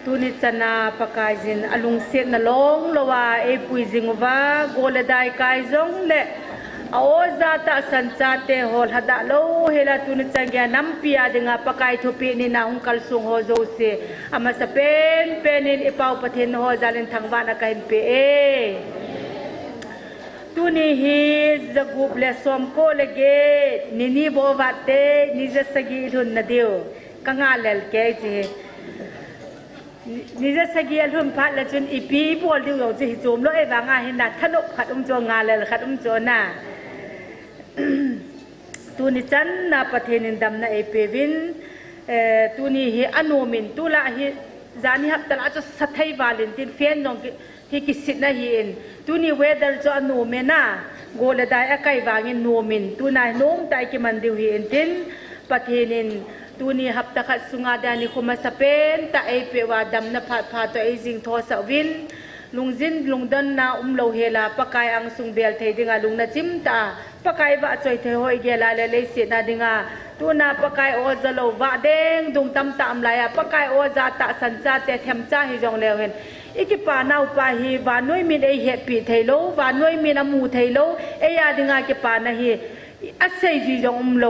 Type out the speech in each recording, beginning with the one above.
tu ni chana pakajin alung set na long lowa e puijingwa goledai kai jong le aoza ta sanchate hol hada lo hela tu ni changya nampia dinga pakai thupi ni na ung kalsung ho zo se ama sa pen penin ipau pathin ho jalin thangwa na kain pe e tu ni hi zagup le som ko lege nini bo wate ni ja sagi thun na dio kanga lel ke jiนี่จะสกีลหุ่นพัดละจนอีปีบอลดิวจะหิจมแล้วไอ้บางงานเห็นน่ะขนมขัดจงงานเลยขัดจน่ะตัวนี้จันน่ะประเทศนินดำน่ะไอเปวินตัวนี้เฮอโนมินตัวละเฮจานี่ฮับตลาดจะสัตย์วาเลนตินเฟียนน้องเฮกิสิตน่ะเฮนตัวนี้เวดาร์จะอโนเมน่ะโกลดายไกวางินโนมินตัวนั้นโน้มใจกิมันดิวเฮนตินประเทศนินตัวนี้ฮับตะขัดสุงาดานิคุมาสเปนตาไอเปวาดำนับพาตัวไอจิงทอสวินลุงจินลุงดันนาโลเฮลาปะกายอังสุงเบลเทดิงาลุงนาจิมตาปะกายบะจอยเทหอยเกลาเลเลเสนาดิงาตัวนาปะกายโอซาโลวะเดงดุงตำตามลายปะกายโอซาตะสันจาเตเทมจ้าฮิจงเลวเห็นอีกปานาอุปาฮีวานุยมินไอเฮปีเทโลวานุยมินอมูเทโลเอยาดิงากิปานาฮีอัสเซจิจงโล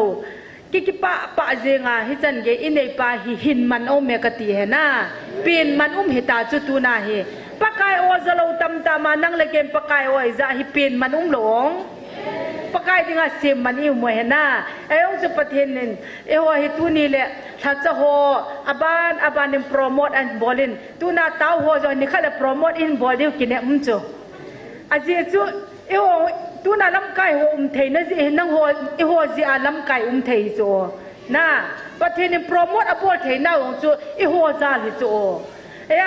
กิปะเจงาฮิจันเกอินเอปาฮิหินมันโอเมกติเฮนะปีนมันเฮตาจุตูนาเฮปะกายโอซาโลตัมตามานั่งเลเกมปะกายโอไอซาฮิปีนมันหลงปะกายดิงาเซมมันอิวมวยเฮนะเอองจะประเทศนึงเอวฮิตูนี่แหละถ้าจะโฮอบานนิมโปรโมทอันบอลินตูนาเต้าโฮจอนี่ข้าจะโปรโมทอินบอลิวกินเนมุนจูอาเจจูเอวตัวน่ะลำไก่หัวเทยนั่นสินั่งหัวจีอาลำไก่เทยโจน่ะประเทศนี้โปรโมทอัปโปเทยน่าของจูหัวซาลิโจ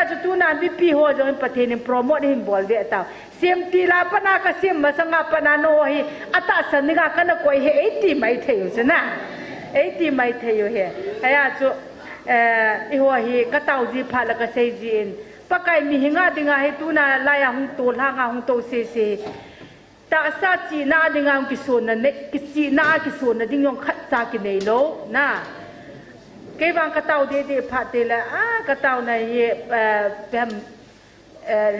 จูตัวน่ะวิปีหัวจนประเทศนี้โปรโมทให้บอลเวต้าเสียมตีลาปนากเสียมมาสังปนาโนฮิอัตตาสันนิกากันก็เฮตีไม่เทยใช่น่ะตีไม่เทยเฮจูหัวฮิก็เต้าจีพาแล้วก็เซจีนปะไก่มีหิงาดิงาให้ตัวน่ะลายหงตัวล่างหงตัวเซตาซาจีน่าดิงามกิโซนนั่นเนกิจีน่ากิโซนนั่นดิงยองขัดจากินเนโลนะเก็บางกระเต่าเด็ดๆพัดเดละกระเต่าในแบบ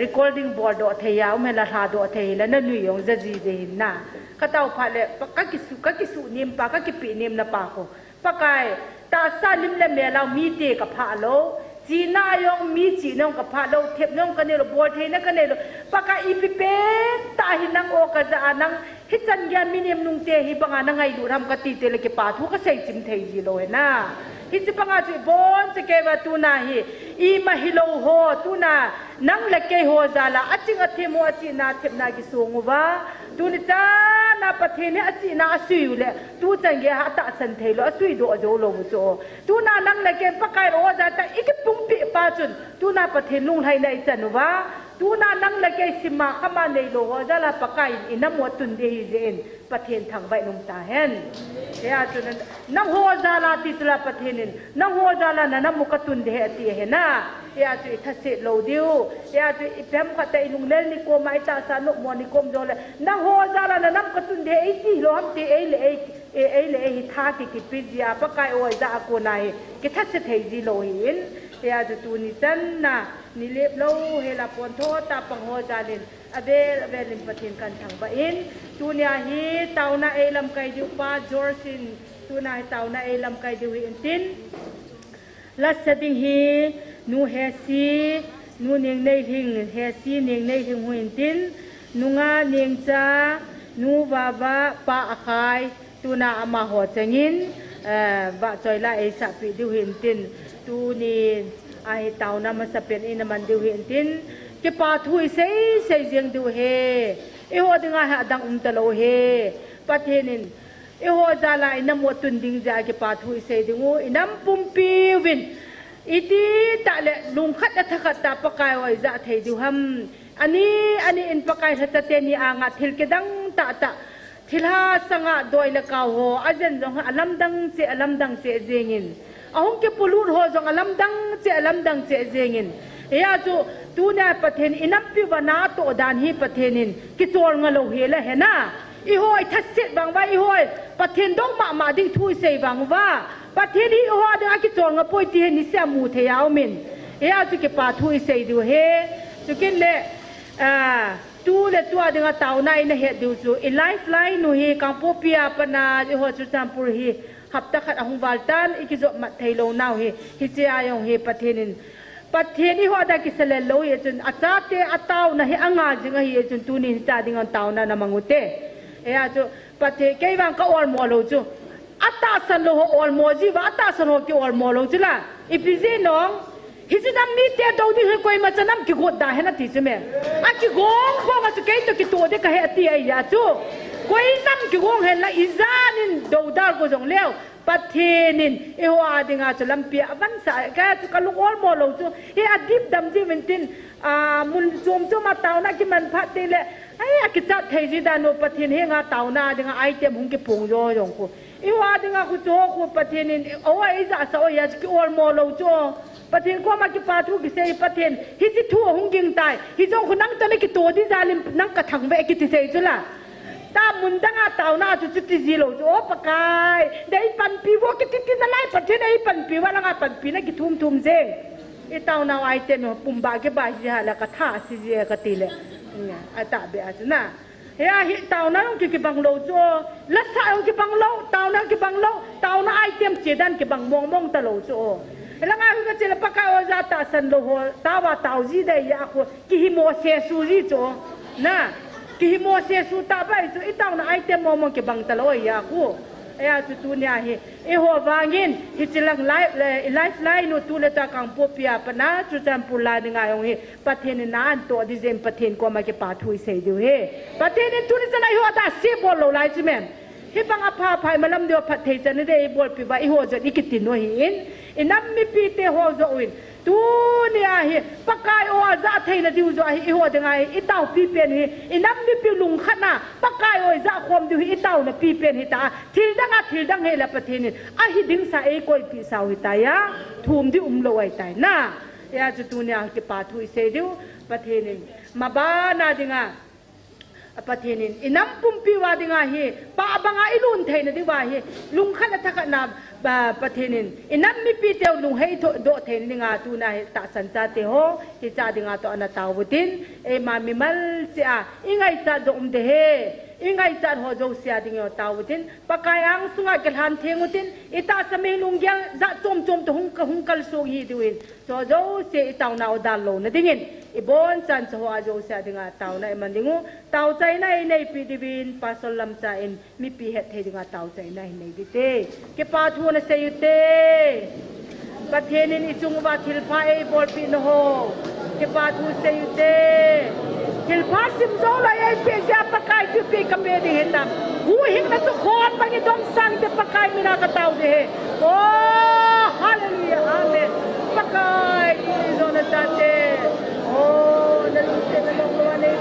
recording board ดอเทียเอาเมล่าหาดอเทียแล้วนั่นหนุ่ยยองจะจีเดนนะกระเต่าพัดเลยกักิสุนิมปะกักิปีนิมนะปะโคปะไก่ตาซาลิมเลเมล่ามีเตกับพาโลจีน่ายองมีจีน้องกับพาโลเทปน้องกันเนโลบอลเทนะกันเนโลปากาอีพิเปตาหินังโอกาจะอานังฮิจันยามิเนียมนุงเตฮิบังอานังไงดูทำกติเตเลกปาทุกเสกจิมเทจิโลเนะฮิจิบังอาจุบอนสเกวาตูนาฮิอีมาฮิโลโฮตูนานังเลกโฮซาลาอจิงอธิโมอจินาเทปนากิสูงวะตูนิจานาประเทศนี้อจินาสุยเลยตูจังเกหาตาสันเทโลสุยโดโจโลมุโจตูนานังเลกปากาโอซาตาอีกปุ่งปีปาจุนตูนาประเทศลุงไทยในจันวะตูนานังเลกสิมาขมาในโลฮจะลาปากาอินน้ำวัดตุนเดียเจนประเทศทางใบนุ่มตาเห็นเฮียจุนนังโฮจาลาติสลาประเทศนินนังโฮจาลานันมุกตุนเดียตีเห็นนะเฮียจุทัศเสโลดิวเฮียจุอีเพมขัดแต่ลุงเล่นนิโกมาอิตาสานุมอนิโกมโจเลนังโฮจาลานันมุกตุนเดียไอตีโลฮัมตีเอเลท่ากิปิจิอาปากาโอไอจะอากูนายกิทัศเสเทจิโลหินเฮียจุตูนิจันนะนิเลบโลเฮลาปอนโทตาปังโฮจาลินอเบลิมปะเทนกันทางบ้านตัวเนียฮีเต่านาเอลำไก่ดิวป้าจอร์ซินตัวนาเต่านาเอลำไก่ดิวอินตินลัสดิงฮีนูเฮซีนูเนียงในหิงเฮซีเนียงในหิงหูอินตินนูงาเนียงจ้านูวาบะป้าอาคายตัวนาอามาหัวจังินบะจอยละเอสับดิวอินตินตัวนี้ไอเต่านามาสเปนอินมันดิวอินตินเก็บปาทุยเซ่เจียงดูเฮเอหัวดึงอาหารดังตะโลเฮประเทศนินเอหัวจาลายน้ำวัวตุนดิงจากเก็บปาทุยเซ่ดึงงูน้ำปุ่มปีวินอีทีตะเละลุงขัดตะขัดตาปะกายไว้จะเทดูฮัมอันนี้อินปะกายทัศเตนีอ่างทิลกดังตะทิลาสังะโดยละกาวโฮอาจารย์จงอลัมดังเจเจงินอาหงเก็บปูรูดโฮจงอลัมดังเจเจงินเฮียจูตูเนี่ยประเทศอินับพิวนาโตดานฮีประเทศนินกิจวลงโลเฮละเห็นนะ อีหอยทัดเสร็จบังว่าอีหอยประเทศดงมาดิ้งทุยเสบังว่าประเทศที่อีหอยเดี๋ยวอากิจงกับป่วยที่นิสัยมูเทียวมินจุกิปาทุยเสดูเฮจุกินเล่ตูเลตัวเดี๋ยวเต่าในนะเหตุดูจูไลฟ์ไลน์หนูเฮกังโปเปียปนาอีหอยจุดจำปุรเฮหับตะขัดองวาลตันอีกิจมัดไทยโลนาวเฮฮิเจียยองเฮประเทศนินประเทศนี้หัวได้กิสเลโลยจนอาจารย์เตอเต่านะเฮอ่างจริงเฮจนตูนี่จ่าดิ่งเต่านะมังอุเตจูประเทศแกวังก็ออลโมโลจูอัตตาสันโลออลโมจีว่าอัตตาสันโลกี่ออลโมโลจูละอีพิเศษน้องฮิจินัมมีเตะดาวดิ้งให้มาจะนำกี่กดได้เห็นติใช่ไหมอากิกงพวกมันจะเกิดตัวกี่ตัวเด็กก็เฮตีไอ้ยาจูกุยนำกี่กงเห็นละอิจานินดาวดาร์ก็จงเลี้ยวประเทศนินเอวาดิงาจะลำเปียวันสายแกจะกลุกอลโมโลจูเฮอดิบดำจีวินตินมุนจมจูมาเต่านักกิมันพัดตีเละไอ้อากิจัดไทยจีดานุประเทศเฮงาเต่านาดิงาไอเต็มหุงกิปุ่งโยยงกูเอวาดิงาคุโจกูประเทศนินเอาไอ้จ่าสาวยาจะกิอลโมโลจูประเทศก็มากิปาทุกิเซประเทศฮิจิทั่วหุงยิงตายฮิจงคนนั่งตอนนี้กิตัวที่ซาลิมนั่งกระถังไปกิติเซจุละตามุนดังอาเต่าหน้าจุดที่จีโลจูโอปกายได้ปันปีว่ากิติตินอะไรประเทศได้ปันปีว่าละงาปันปีนั่นกิทุ่มเซงไอเต่าหน้าไอเต็มปุ่มบาเก็บใบจีฮะแล้วก็ท่าซีเจก็ตีเลยเนี่ยไอตาเบียจุน่ะเฮียฮิเต่าหน้าองกิบังโลจูลัดสายองกิบังโลเต่าหน้ากิบังโลเต่าหน้าไอเต็มเจดันกิบังมองตะโลจูแล้วงานก็จะปากเอาจะตัดสันโลหัวตาว่าเต่าจีได้ยาคูกิฮิโมเซซูจีจูนะกิฮิโมเซซูตาไปจูอีเต่าหน้าไอเต็มมองกิบังตะโลยาคูจุดตัวเนี่ยเอหัววางินฮิจิลังไลฟ์นูตัวเลตากังปูเปียปนะจุดจำปุลาดิงายองเฮประเทศนานตัวดิเซมประเทศก็มาเก็บปาทุยเสียดูเฮประเทศนี้ตัวนี้จะไหนหัวตาเสียบอลโลไลจิเมนฮิบังอภาภัยมาลำเดียวประเทศจะนี่ได้บอลปีบ่าอีหัวจะอีกิตินโนหินอินัมมีปีเตหัวจะอินตัวเนี่ยเฮปากายโออาซาเทนดิวจะอีหัวยังไงอีเต่าปีเป็นเฮอินัมมีปีลุงขนาปากายโอซาความดิวอีเต่าเนี่ยปีเป็นเฮตาทิลดังเฮละประเทศนี้อาฮิดิงสาเอโกยปีสาวฮิตายะทุ่มดิอุมโลไอตายนะจุดตัวเนี่ยเก็บปาทุยเสดิวประเทศนี้มาบ้านาดิงาประเทศนี้อินัมปุ่มปีวาดิงาเฮป้าบังอาอิลุนเทนดิว่าเฮลุงขันทักนาประเทศนี้อินัมมีปีเตียวลุงให้โดเทนดิงาตูนาตาสันจาเตโฮฮิจาดิงาตัวอนาตาวดินมามิมัลเสียอิงไงจะจมเดเฮอิงไงจัดหัวโจเสียดิ่งเอาตาวดินปากายอังสุงาเกลันเทงุดินอิตาสมัยลุงยังจะจมตัวหุงกัลสุฮีดูอินโจโจเสียอิตาวนาอุดาลโลนดิ่งอินอีบอนจันทร์หัวโจเสียดิ่งเอาตาวนามันดิ่งตาวใจในปีดิบินปัสสลัมใจอินมีปีเหตุเฮดิ่งเอาตาวใจในดิเตเก็บปาทัวน์เสียเตประเทศนี้จุงว่าทิลฟ้าเอบอลปีนโฮเก็บปาทัวน์เสียเตทิลฟ้าซิมโดลายเปียจะปากายจุปีกับเบดีเห็นดำหูหิงนั่นทุกคนปังยิ่งต้องสั่งแต่ปากายมีนักเต่าเดเฮโอ้ฮาเลลูยาอาเมนปากายที่โดนตัดเดโอ้นั่นเป็นนั่นลงตัวนี้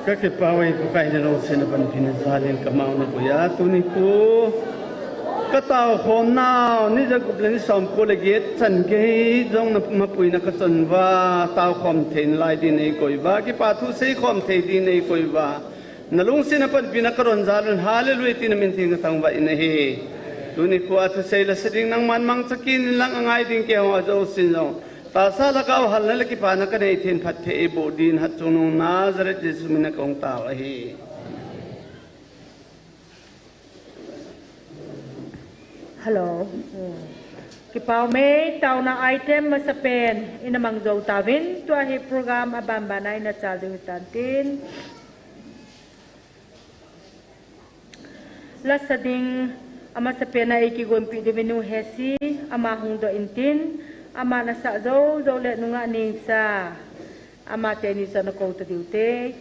các cái bao ấy có cái nào xin là phần phim ra liền cầm máu nó bây giờ tu ni cô cái tàu hôm nào ní giờ cũng lên sòng cô lại ghét chân cái trong nó mà bùi nó cái chân và tàu hôm thìn lại đi này coi và cái bà thu xây hôm thìn đi này coi và nó lung xin là phần phim nó cái rộn rã lên hallelujah tin mình tin cái thằng vậy này tu ni cô thu xây là sẽ đi năng man mang sakin lang ngay đi cái hoa dâu xin rồi ta sa la kau hal na ki pa na ka nei thin phat the bo din hat chung Nazareth Jesu min na kong ta hi hello ki pau me tau na item ma sa pen ina mang zo tawin to hi program abam banai na chal ding tantin la sading ama sa pen ai ki gon pi de menu hesi ama hung do intin ama na sa zo le nunga ning sa ama te ni sa na ko to diute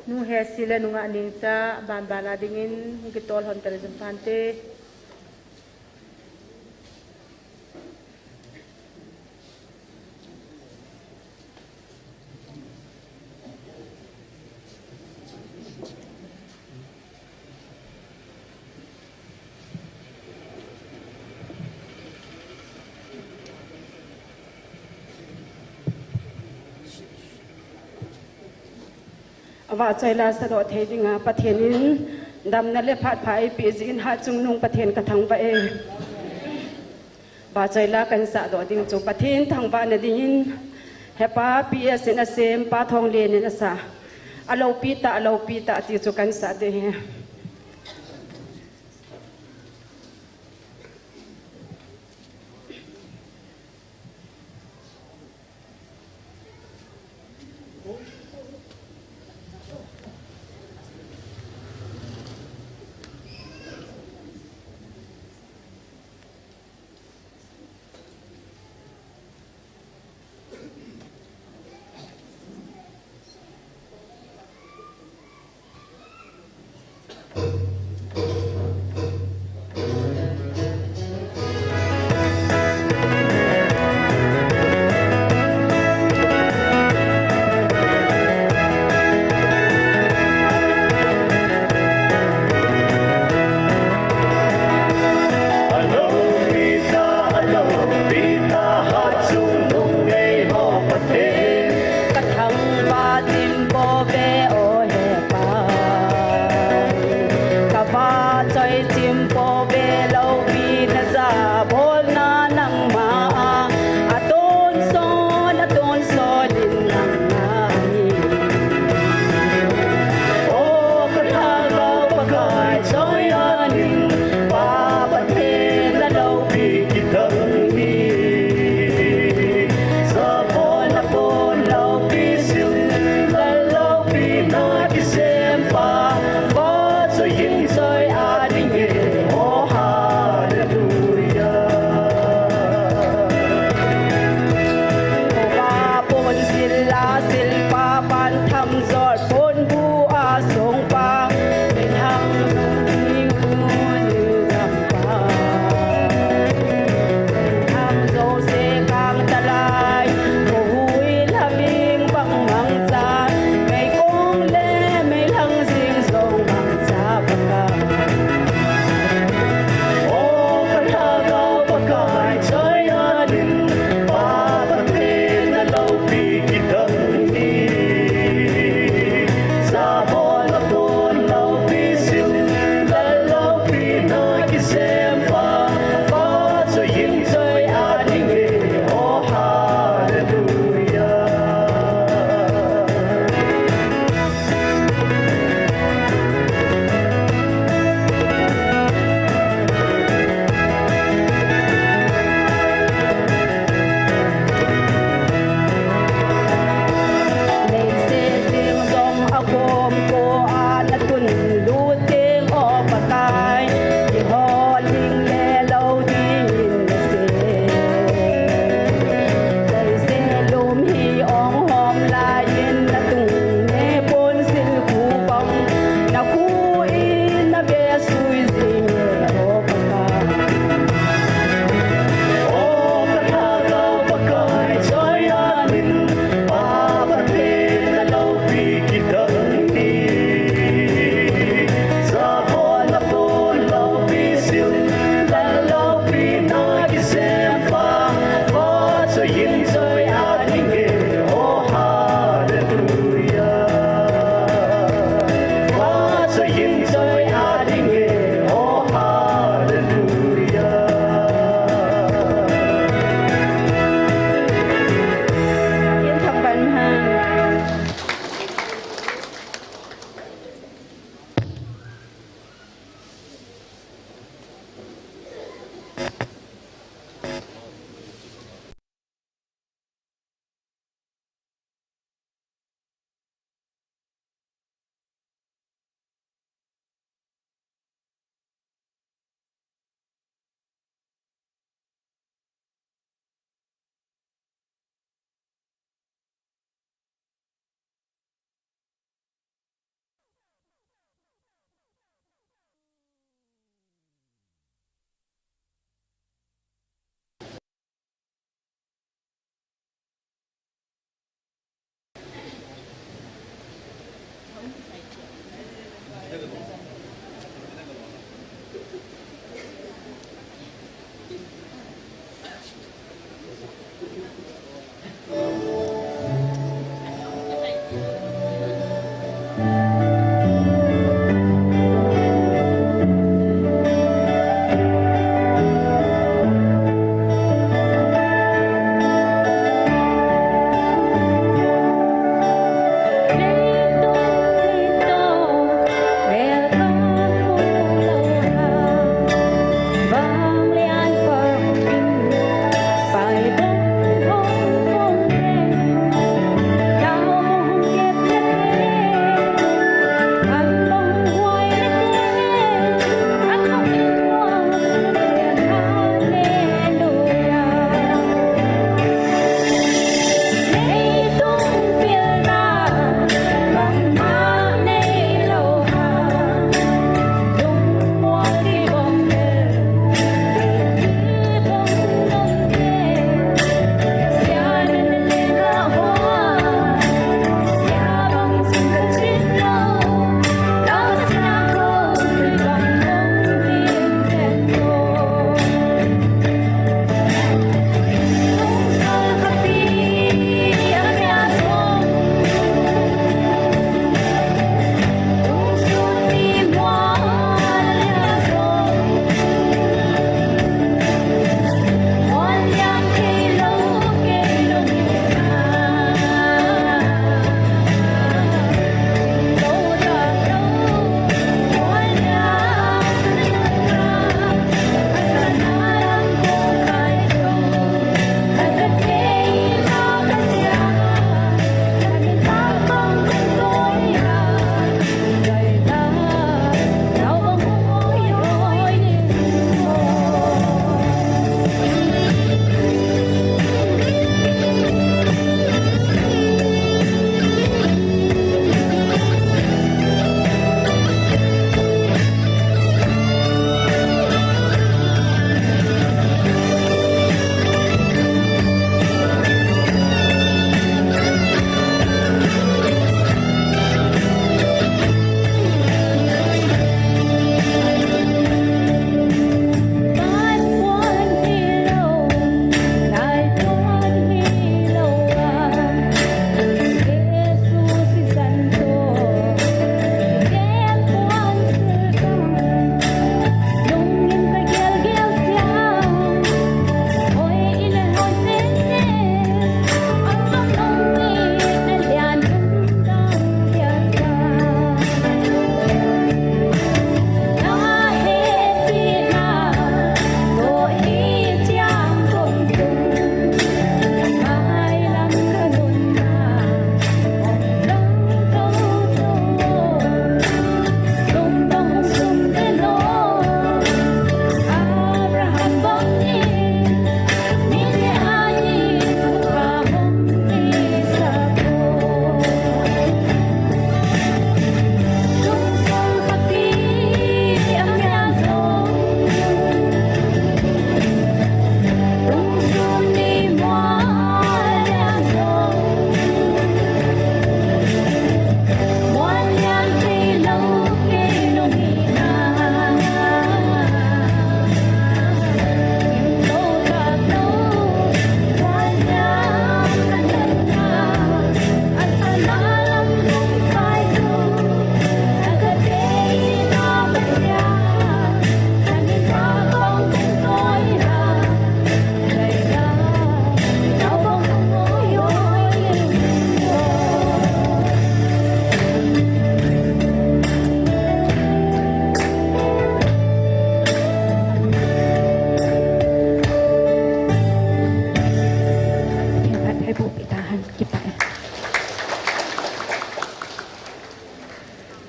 nu he sila nunga ning sa ban bana dingin gitol hon tere panteว่าใจลาสะดอเทดิงาประเทศนี้ดำนั่นเล็บพัดภายปีจินหาจุงนุงประเทศกระทังไปว่าใจลากันสะดอดิงจุประเทศทางบ้านนดินเฮป้าปีเอสินเซมป้าทองเลนนะสะอโลปีตาติจุกันสะเดส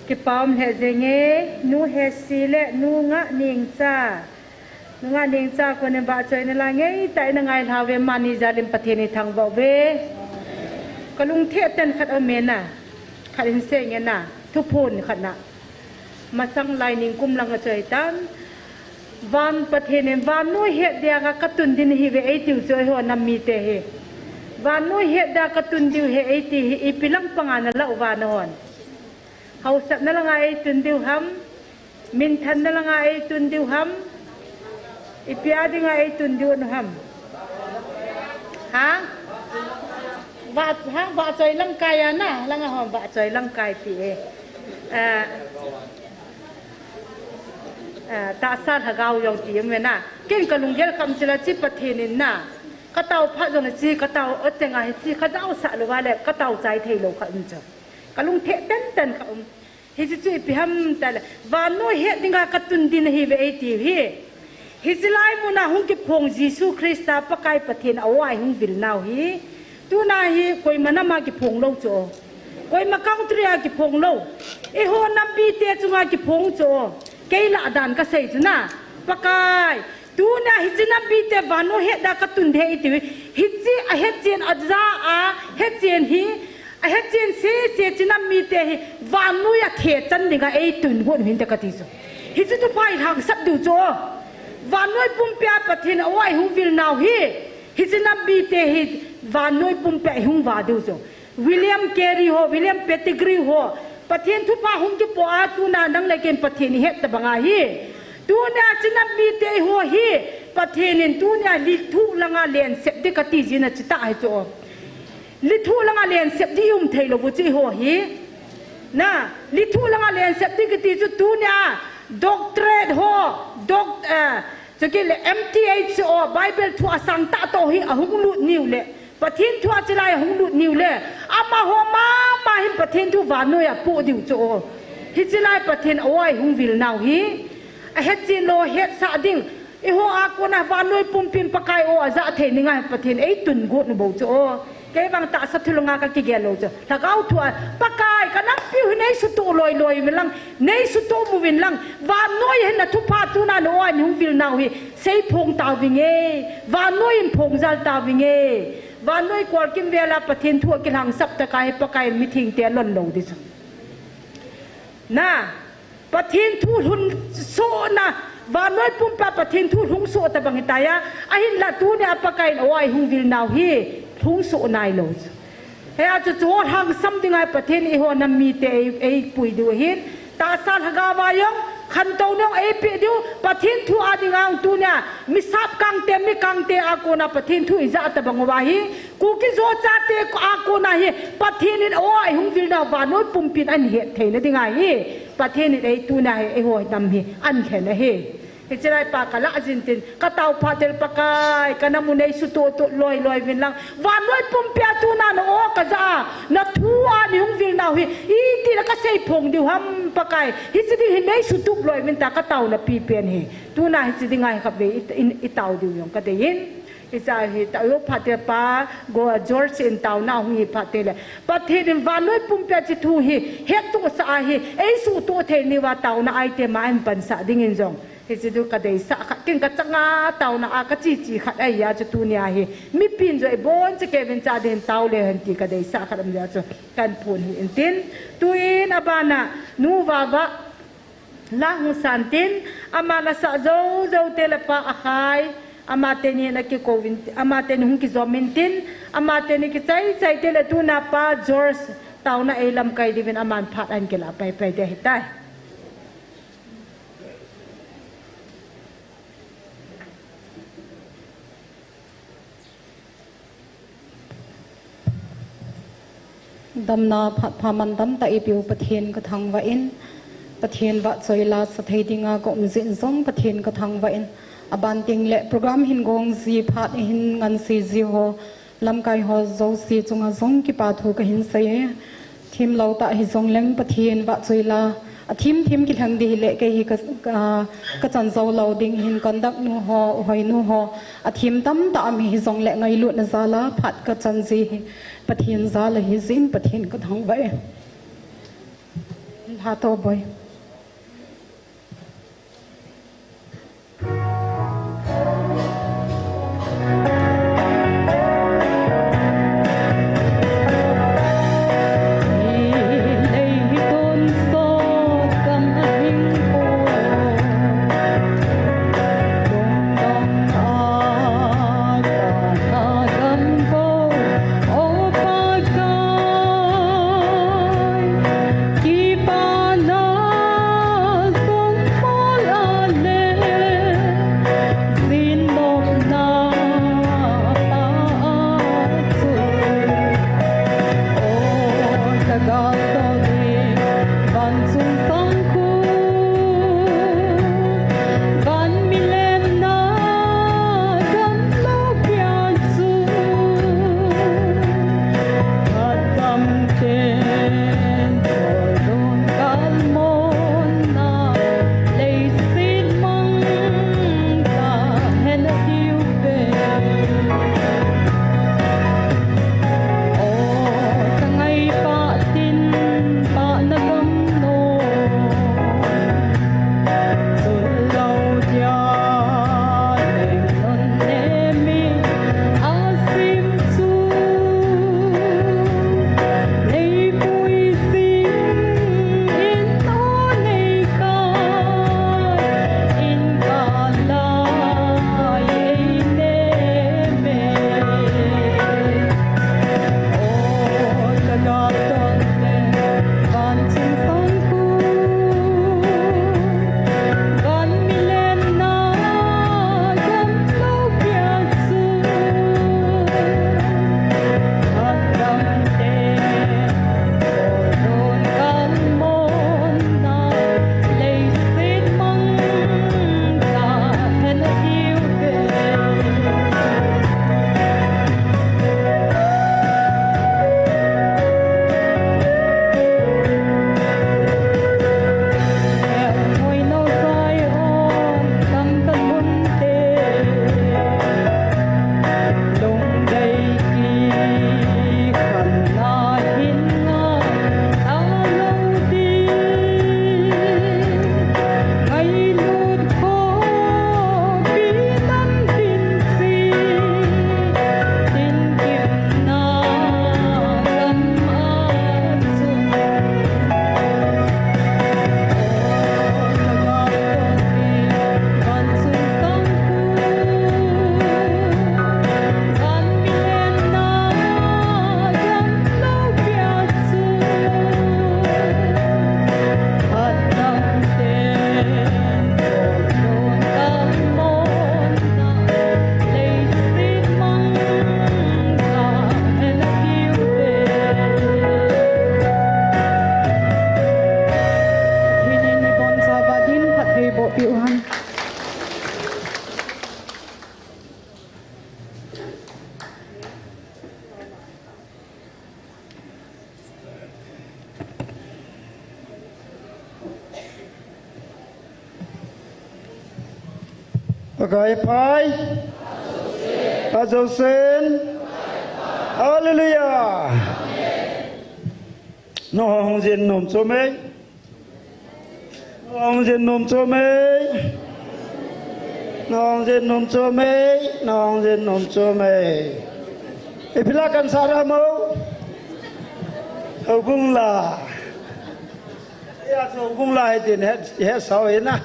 กิปอมเฮเจเงนูเฮซีเลนูงะนิงซานูงะนิงซาคนในบ้านใจในลายเงยแต่ในไงทาเวมานิจาริมประเทศในทางบ่าวเวกลุงเทศเต้นขัดอเมน่ะขัดอินเซงเงี้ยน่ะทุกพูนขัดน่ะมาสั่งลายนิงกุมลังใจตันวันประเทศในวันนู้เฮเดียกกระตุนดินฮิเวไอติวเจอหัวน้ำมีเตะวันนู้เฮดากระตุนดิวเฮไอติอีพิลังปังานละวานอนเขาสับนั่งไงตุนดิวฮัมมินทันนั่งไงตุนดิวฮัมอีพิอาดิไงตุนดิวนฮัมฮะบาดใจร่างกายนะร่างหอมบาดใจร่างกายปีตาซาหากาวยองตีเมน่ะเก่งกับลุงเยลคำจิลจิปเทนินน่ะก็เต่าพัดจนจีก็เต่าเจงไงจีก็เจ้าสะหรือว่าแหละก็เต่าใจเทโลขันจ้ะก็ลุงเทเต้นเต้นเขาฮิจิจุพิฮัมแต่ละวันนู้เฮดิงากระตุนดินฮิเวไอทีฮิจิไลมุนาหุงกิพงยิสุคริสต์ปะไกปะเทนเอาไว้หุงวิลนาวฮีตัวนาฮีคอยมันมากิพงโลจ่อคอยมาก้าวตรียกิพงโลไอหัวนับบีเตจุงากิพงจ่อเกยละดันก็เสียจุนะปะไกตัวนาฮิจินับบีเตวันนู้เฮดากระตุนเทไอทีฮิจิเฮจินอัจราเฮจินฮีเฮจินเสียจินับมีเตฮีวันนู้ยเทจันดิงาไอตุนหัวหินตะกติโซฮิจิตุไปทางสับดูจ่อวันนู้ปุ่มเปียปะเทนเอาไว้หุงวิลนาวฮีฮิจินับบีเตฮีวันนู้ปุ่มเปียหุงวาดูจ่อวิลเลียมแกรีโฮวิลเลียมเปติกรีโฮปะเทนทุพาหุงกิปอาตูนานังเลเกนปะเทนเฮตบังอาฮีตัวนี้จินับบีเตหัวฮีปะเทนินตัวนี้ลิทุลังอาเลนเสพดิกติจินัจิตาให้จ่อลิทุลังอาเลนเสพดิยุมเทโลบุจิหัวฮีนะลิทุลังอาเลนเสพดิกติจุตัวนี้ด็อกเตอร์หัวด็อกจะกิเล MTH โอ Bible ทัวสังตะโตฮีอาหุงลุดนิวเลปะเทนทัวจิไลหุงลุดนิวเลอามาหัวมาหิมปะเทนทัววานอยปูดิวจ่อฮิจิไลปะเทนเอาไว้หุงวิลนาวฮีเฮจิโลเฮดซาดิงอีหัวอากูนะวานอยปุ่มปินปะไกโออาจะเทนิงไงปะเทนไอตุนกูนบ่จ่อแกบังตาสัตว์ลงอากิเกลโลจ่อถ้าเอาทัวปะไกกันนับพิวในสุตุลอยมิลังในสุตุมูวินลังวานอยเห็นนะทุพาตุนาโนอันหุงวิลนาวฮีเซยพงตาวิงเอวานอยพงจัลตาวิงเอวันนู้กวากิมเวลาปะเทนทั่วกินหังสับตะไคร้ปะไคร้มิถิงเตียนหล่นลงดิสนะปะเทนทั่วหุ่นโซนะวันนู้ปุ่มปะเทนทั่วหุ่นโซตะบังหิตายะไอหินละตัวเนี่ยปะไคร้เอาไว้หุ่นวิลนาวฮีหุ่นโซนายโลสเฮียจะโจทย์หังซัมติงไอปะเทนอีหัวน้ำมีเตไอปุยดูหินตาสันหกาวายงขันโตนงไอเปียดูปะเทนทั่วอดีงางตัวเนี่ยมิสับกังเตมิกังเตอากูนะปะเทนทั่วอิจาตะบังวาฮีกูกิโซจัตเตอากูนะฮีปะเทนนี่โอ้ยหุงวิลนาวานอยปุ่มปินอันเหตุเทนดิงไงฮีปะเทนนี่ไอตัวเนี่ยไอหัวนำฮีอันเห็นนะฮีเฮจิไลปากะละจินตินกะตาวพาเดลปะกายกะนามุนไอสุโตโตลอยวินลังวานอยปุ่มเปียตัวนั้นโอ้กะจ้านะทัวนี่หุงวิลนาวฮีอีตีละกะเซยพงดิวฮัมปะกายฮิจิดิหินไอสุตุลอยวินตากะตาวนะปีเปียนฮีตัวน่ะฮิจิดิงไงครับเวอิตาวดิวยองกะเดยินอิจาฮีตาวพาเดปาโกจอร์จอินตาวนาหุงฮีพาเดเลปะเทนินวานอยปุ่มเปียจิทูฮีเฮตุสาฮีไอสุโตเทนิวาตาวนะไอเตมาอันปันสะดิงินจงเฮจิดูกะเดสะขะกินกะจังอาตาวนะอากะจีจีขัดไอยาจะตูเนียฮีมิปินจอยบอนจะเกวินจาเดนตาวเลหันติกะเดสะขะดำยาจะกันพูนฮีอินตินตุอินอบานะนูวาวะละหุสันตินอามาละสะโจโจเตละปะอะคายอามาเตนีนะกิโควินอามาเตนหุงกิซอมินตินอามาเตนีกิใจเตละตูนาปาจอร์จตาวนะเอลัมไกดิวินอามันพัดอันเกละไปเดหิตายดำนาผัดพามันดำตะอีปิวประเทศกระทังว่าอินประเทศวัดซอยลาสถิติงากมสินซงประเทศกระทังว่าอินอบันติงเละโปรแกรมหินกงซีพัดหินงันซีซีโฮลำไกฮอโจซีจงอาซงกิปาทูกหินเซทีมเราตะหิซงเล้งประเทศวัดซอยลาทีมกิทังดีเละกะฮิกะจันโซเราดิงหินกันดักนูฮอหอยนูฮอทีมตั้มตะมีหิซงเละไงลุนซาลาผัดกะจันซีประเทศซาลาฮิซิมประเทศกระทังไว้ hà tô bồi Pakai pai, Azosen, Hallelujah. Nó hong diện nôm cho mấy, hong diện nôm cho mấy, hong diện nôm cho mấy, hong diện nôm cho mấy. Ipilakan saramo, hubung la, ya hubung la itu hết sao ini na.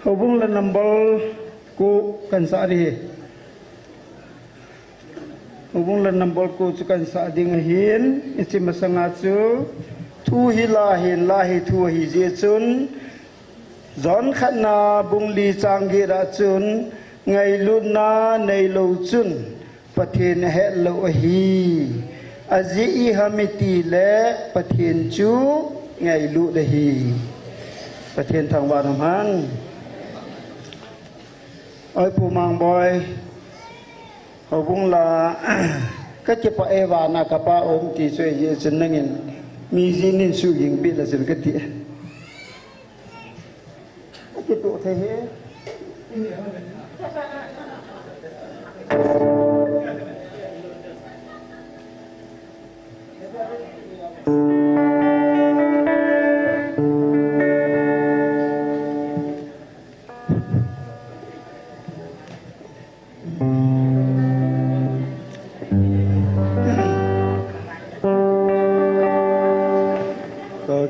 Hubung la nambal ku kan saari. Hubung la nambal ku kan saadi ngahin isi masangatsu tu hilahin lahi tu hijechun zon khana bung li changi ra chun ngai luna nei lo chun pathin he lo hi azi hamiti le pathin chu ngai lu de hi pathin thang wa nam hang oi pu mang boy họ cũng là các chế pa eva na kapa ôm tí suy ye chân nengin mi zin nên su ying bị là chân cái tiệt cái tụ thế hết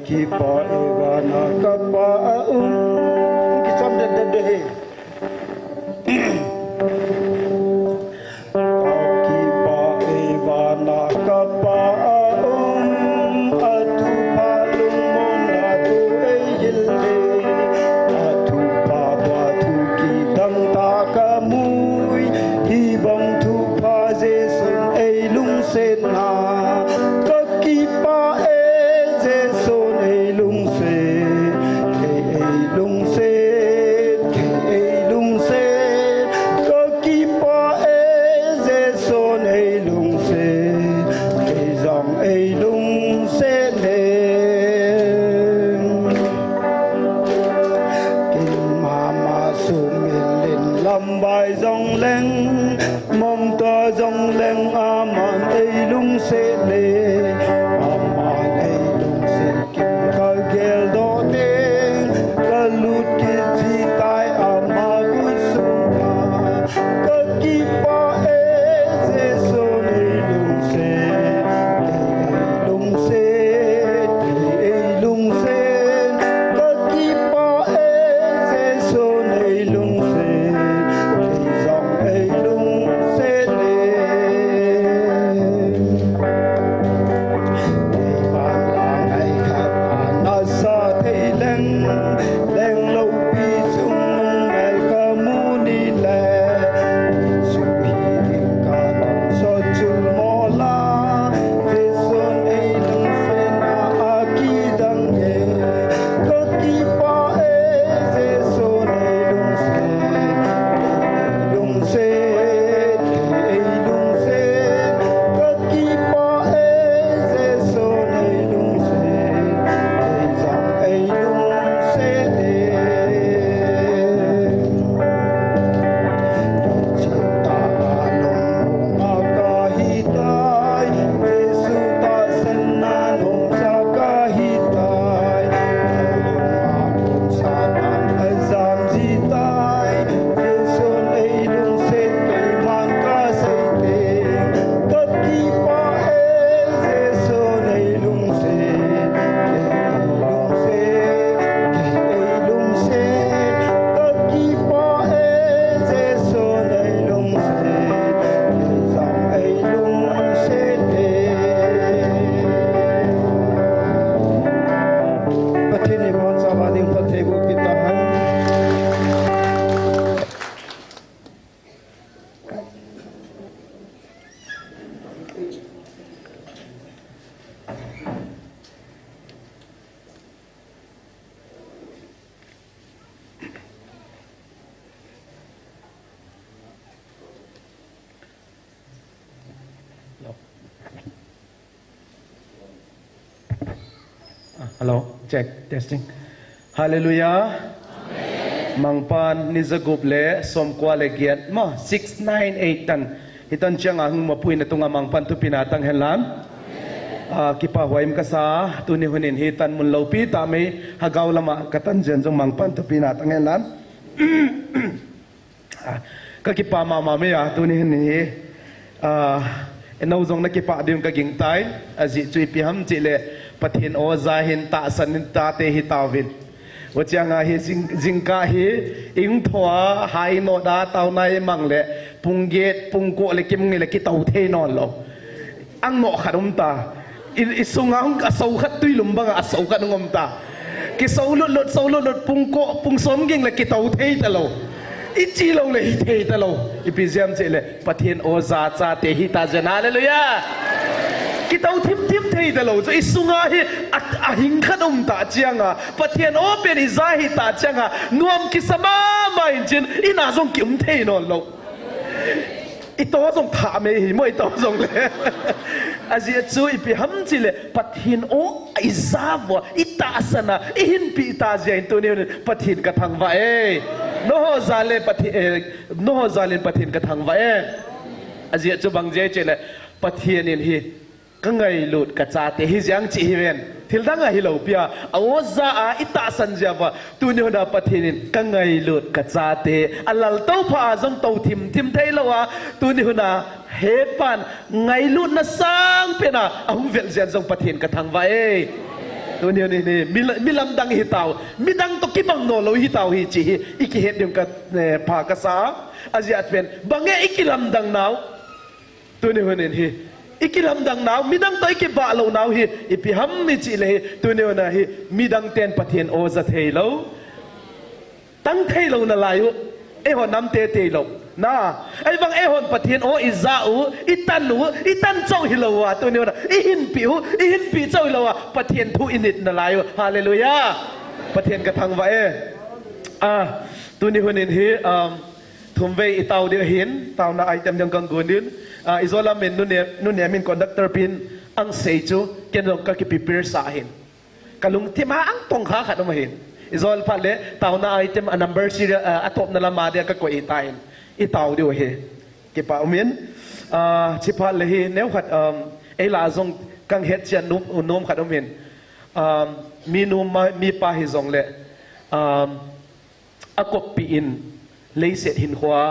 ki pa eva na kapa ki sam de de he ki pa eva na kapa atu palung mon atu eyil atu pa wa tu ki dang ta ka mui hi bang tu pa je sun ei lung sen na ka ki pa bài dòng lên mong ta dòng lên aman ấy lung sẽ lệ aman ấy lung sẽ kim khơi gel đó tên ta lút kia chi tai ama vui sung ta ta ki pa e se son ấy lung sẽ ta ki pa e se son ấy lung sẽ Hello, check, testing. Hallelujah. Amen. Mangpan nizagup le somkwa le giat mo 698 tan hitan chang ang mapui na tunga mangpan tu pinatang henlam. Kipa huaim kasa tuni hunin hitan mun laupi ta may hagaw lama katan jen jong mangpan tu pinatang henlam. Kakipa mama me ya tuni hunin hi enau jong na kipa dim ka gingtai aji chui piham chile pathin o zahin ta sanin ta te hi tawin wachanga hi jingka hi ing thwa hai no da taw nai mangle pungget pungko le kim ngi le ki taw the non lo ang no kharum ta isunga hung ka sau khat tui lum banga sau ka ngom ta ki sau lut pungko pungsom ging le ki taw the ta lo ichi lo le hi the ta lo ipizam chele pathin o za cha te hi ta jana hallelujah kitau thip thei da lo zo isunga hi ahing khanom ta chianga pathian open izahi ta chianga nuam ki sama mai jin ina zong kim thei non lo ito zong tha me hi mo ito zong le azia chu ipi ham chi le pathin o aizawa itasana ihin pi ta jain tu ne pathin ka thang wa e no ho zale pathin ka thang wa e azia chu bang je che le pathin in hi ka ngai lut ka cha te hi jang chi hi ven thil dang a hi lo pia awo za a ita san jawa tu ne da pathin ka ngai lut ka cha te alal to pha zong to thim thei lo wa tu ne na he pan ngai lut na sang pe na ahung vel zen zong pathin ka thang wa e tu ne ni mi lam dang hi taw mi dang to ki bang no lo hi taw hi chi iki het dim ka pha ka sa azia pen bange ikilam dang naw tu ne honen hi ikilam dang naw midang to ikiba lo naw hi ipiham mi chi le tu ne na hi midang ten pathian o za thei lo tang thei lo na layu e ho nam te lo na ai bang e hon pathian o izau itan chau hi lo wa tu ne na i hin pi chau lo wa pathian thu init na layu hallelujah pathian ka thang wa e tu ni honin hi thum ve itau de hin tau na item jang kang gonin izola men nu ne min conductor pin ang sei chu kenong ka ki prepare sa hin kalung tima ang tong kha khat ma hin izol pha le taw na item a number serial atop na lama de ka ko itain itaw de he ki pa umin chi pha le hi neu khat e la zong kang het chen nom khat umin mi nu mi pa hi zong le akop pi in leiset hin khwa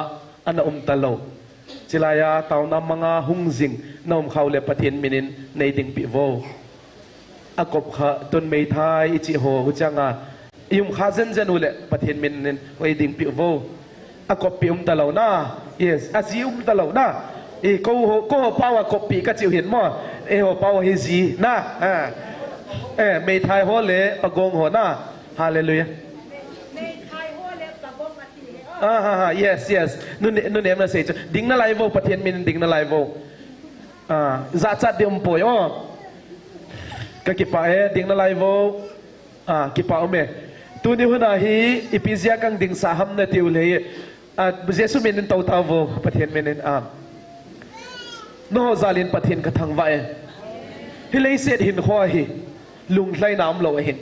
ana talo chilaya tauna mga hungjing nom khawle pathin minin nei ding pi vo akop kha ton mei thai ichi ho changa yum kha zen ule pathin minin wei ding pi vo akop pi talo na yes asi talo na e ko pawa copy ka chiu hin mo e ho pawa hi ji na mei thai ho le pagong ho na hallelujah yes nu nem na sei ding na live pathian min ding na live za chat de poi o ka ki pa e ding na live ki pa o me tu ni huna hi ipizia kang ding sa ham na tiu le jesu min tau tau vo pathian min no zalin pathian ka thang wa e hi le set hin kho hi lung hlai nam lo hin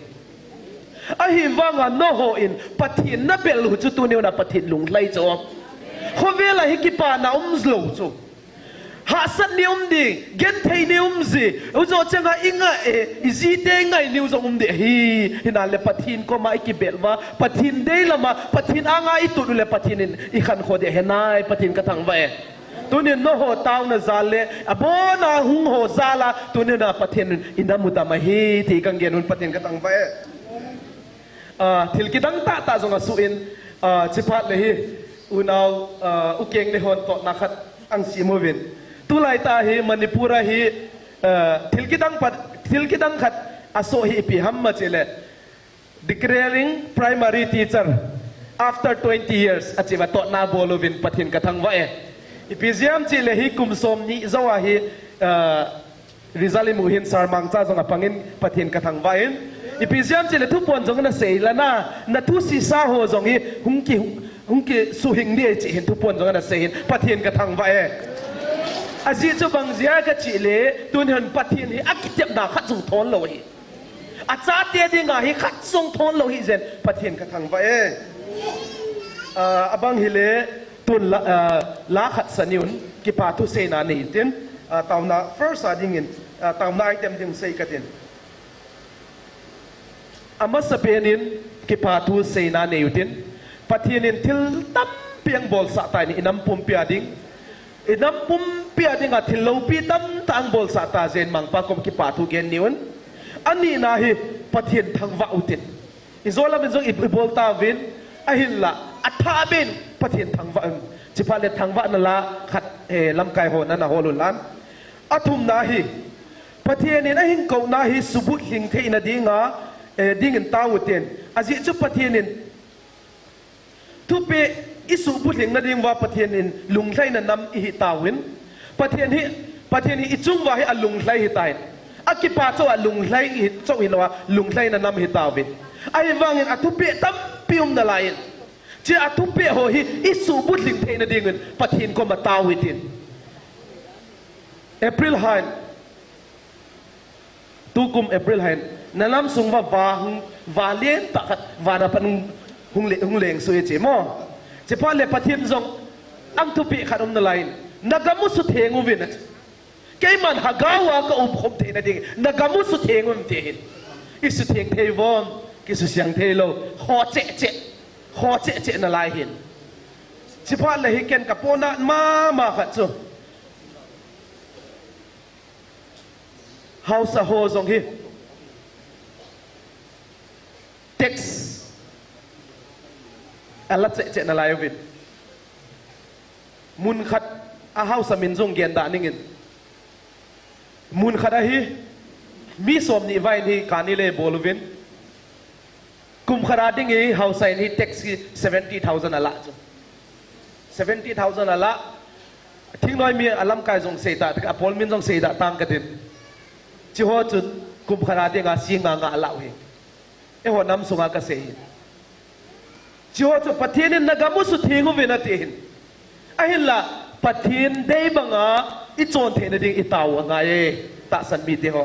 ahi wanga no ho in pathin na bel hu chu tu ne na pathin lung lai cho kho vela hi ki pa na zlo chu ha san ni di gen thei ni zi u zo changa inga izi te ngai ni zo de hi hina le pathin ko mai ki bel wa pathin de lama pathin anga i tu le pathin i khan kho de henai pathin ka thang wa tu ne no ho taw na zale abona hung ho zala tu ne na pathin inamu ta ma hi ti kang gen un pathin ka thang wa thil ki dang ta zonga suin chiphat le hi unaw ukeng le hon to nakhat ang simovin tulai ta hi manipura hi thil ki dang khat aso hi pi hamma chele declaring primary teacher after 20 years achiwa to na bolovin pathin kathang wa e ipiziam chile hi kumsom ni zawa hi rizali muhin sarmang cha zonga pangin pathin kathang wa in ipiziam chile thu pon jong na sei lana na thu si sa ho jong hi hungki su hing ni chi hin thu pon jong na sei hin pathin ka thang wa e aji chu bang zia ka chi le tun han pathin hi akitep na khat jong thon lo hi acha te dinga hi khat jong thon lo hi zen pathin ka thang wa e abang hi le tun la khat saniun ki pa thu sei na ni tin tauna first ading in tauna item ding sei ka tin amasa penin ki pa thu sei na ne yutin pathinin thil tam piang bol sa tai ni inam pum piading a thil lo pi tam tang bol sa ta zen mang pa kom ki pa thu gen niun ani na hi pathin thang wa utin izola min jong ibol ta vin ahin la atha bin pathin thang wa chipa le thang wa na la khat lam kai ho na holun lan athum na hi pathinin ahin ko na hi subut hing the ina dinga ding in tawutin aji chu pathinin thupe isu buthing na ding wa pathinin lunglai na nam i tawin pathin hi ichung wa hi alunglai hi tain akipa cho alunglai hi cho hi lawa lunglai na nam hi tawin ai wangin athupe tam pium na lain chi athupe ho hi isu buthing the na ding pathin ko ma tawitin April hain tukum April hain nalam sungwa valen takat vana pan hungleng suye che mo che pa le pathin zong ang tupi khanom na lain nagamu su thengu vinat kay man hagawa ka khom the na ding nagamu su thengu te hin isu theng thei von kisu siang thei lo ho che na lai hin che pa le hiken kapona ma khat chu house a ho zong hi tax ala che na lai vin mun khat a house a min zong gen da ningin mun khat a hi mi som ni vai ni kanile bolvin kum khara ding hi house a ni tax ki 70,000 ala chu 70,000 ala thing noi mi alam kai zong seita ta apol min zong seita tang ka din chi ho chun kum khara ding a singa nga ala hi e ho nam sunga ka se chi ho chu pathin na gamu su thingu vina te hin a hin la pathin dei banga I chon the na ding itaw nga e ta san mi te ho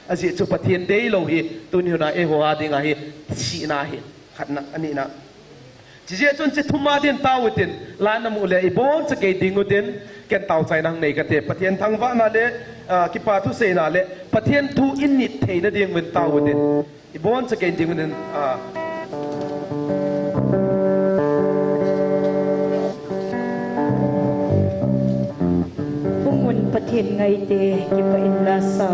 aji chu pathin dei lo hi tun hu na e ho a ding a hi si na hi khat na ani na chỉ dễ chọn chỉ thuma điện tàu tiền là nằm ule ibon chỉ cái dingu tiền cái tàu chạy năng này cái tiền phát hiện thằng vợ na le cái pa thu sei na le phát hiện thu in nít thế na điên mình tàu tiền ibon chỉ cái dingu tiền phung mun phát hiện ngày tê cái pa in la sa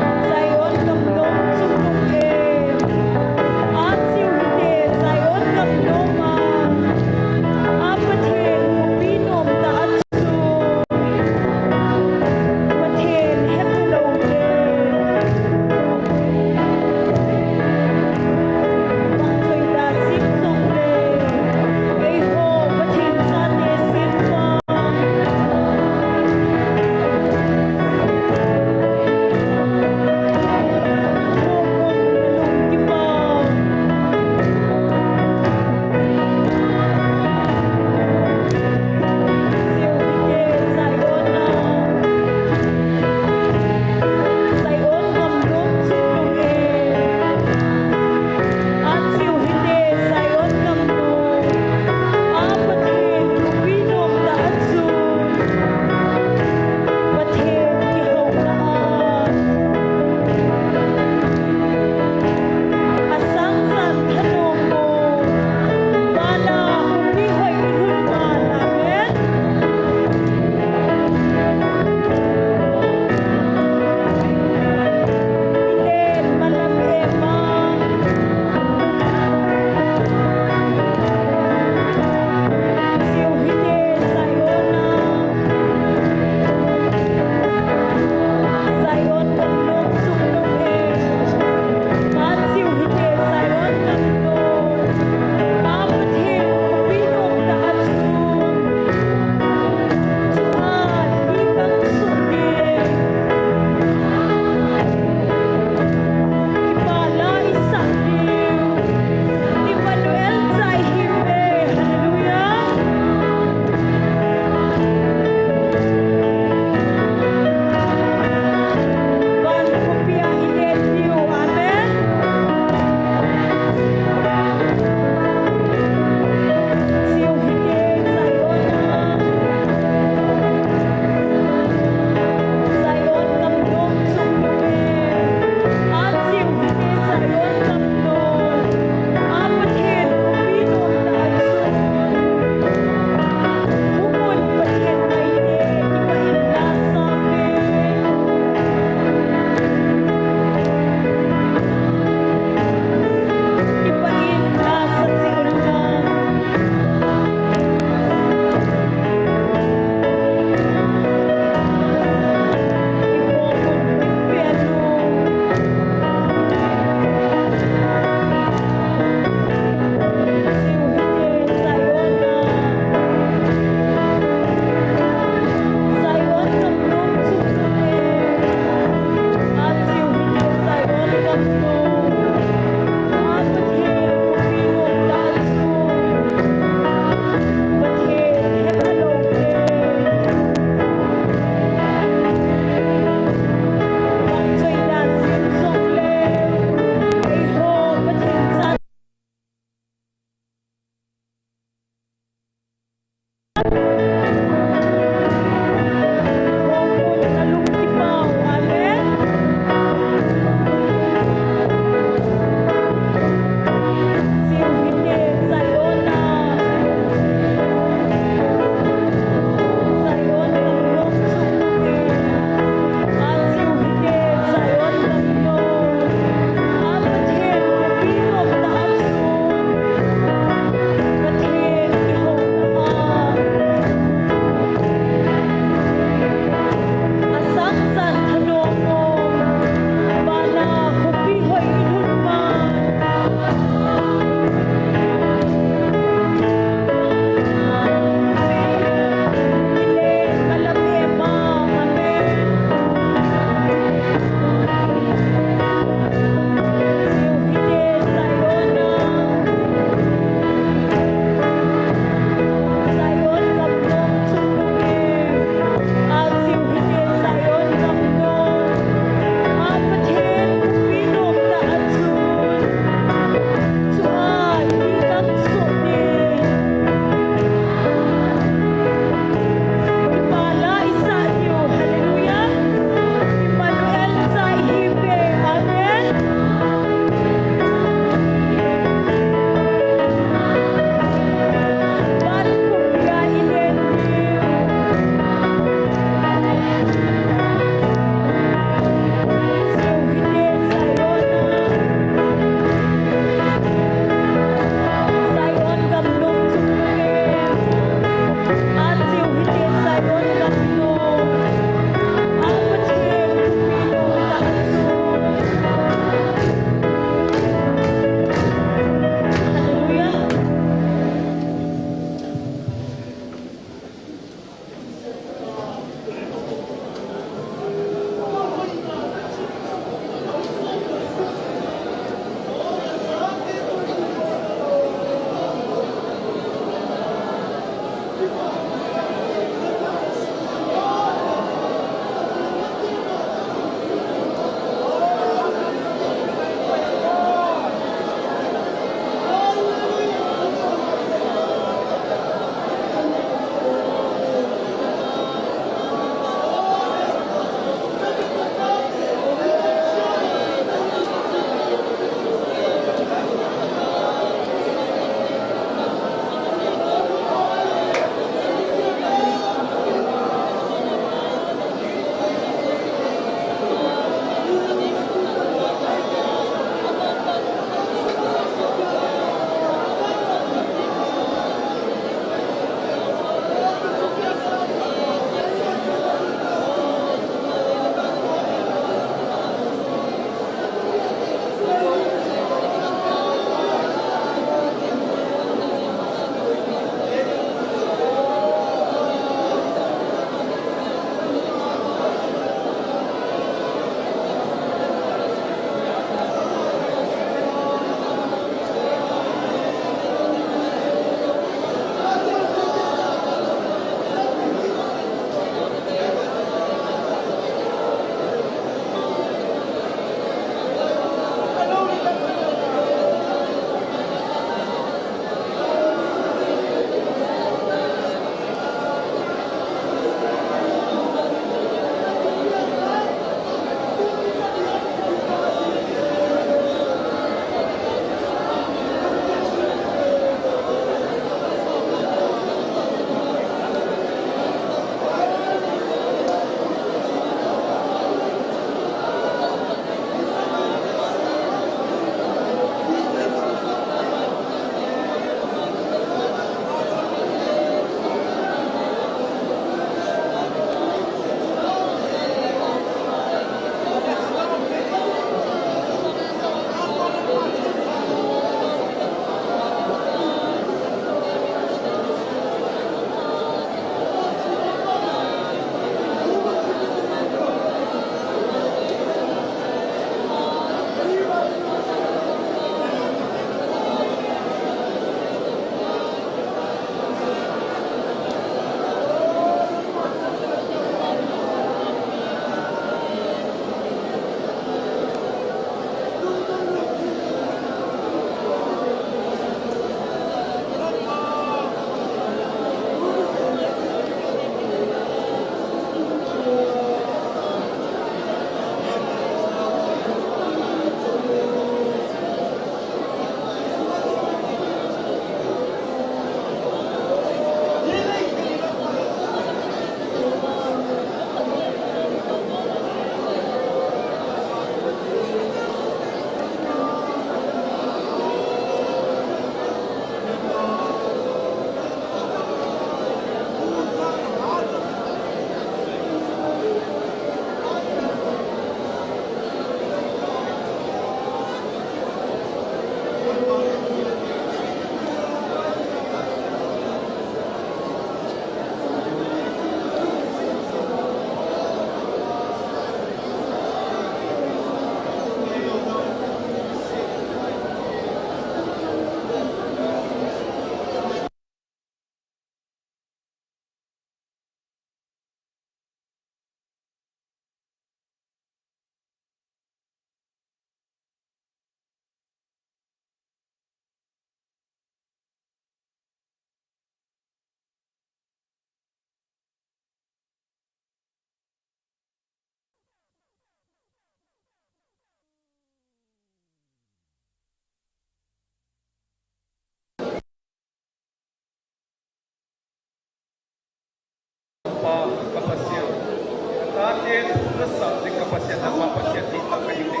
te tu sa de ka pasien na pa pasien ti ta ka hing ne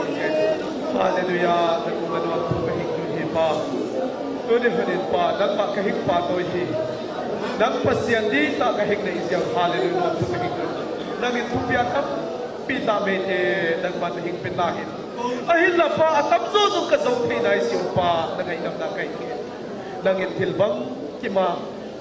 hallelujah na ku ma no ku ka hing tu pa tu ni hanin pa nak pa ka hing pa to hi nak pasien di ta ka hing ne isya hallelujah tu ka hing nang in tu pia tap pi ta me te nak pa ta hing pe ta hin ahin la pa atap zo zo ka zo thei nai siu pa na ngai nam na kai ke nang in thil bang ki ma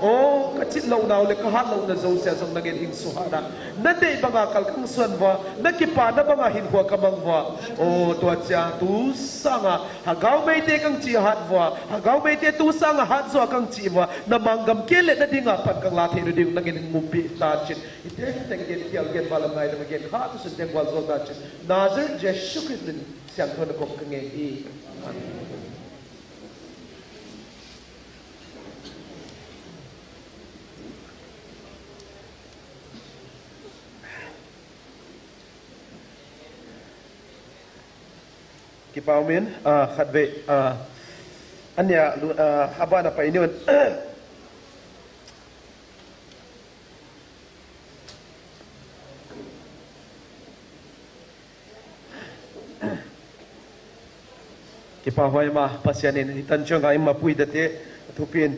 o ka chit lo naw le ka hat lo na zo sia zong nang in hing su ha da na dei banga kal kang suan wa na ki pa na banga hin hua ka bang wa o to cha tu sanga ha gau mei te kang chi hat wa ha gau mei te tu sanga hat zo kang chi wa na mangam ke le na dinga pan kang la the no ding nang in mumpi ta chin ite teng gen kial gen balam ngai na gen ha tu sen wal zo ta chin nazar jeshu kristin siang thon ko kang nge i ki paumin khat ve anya habana pa iniun ki pa hoi ma pasianin hitan chonga imma pui date thupin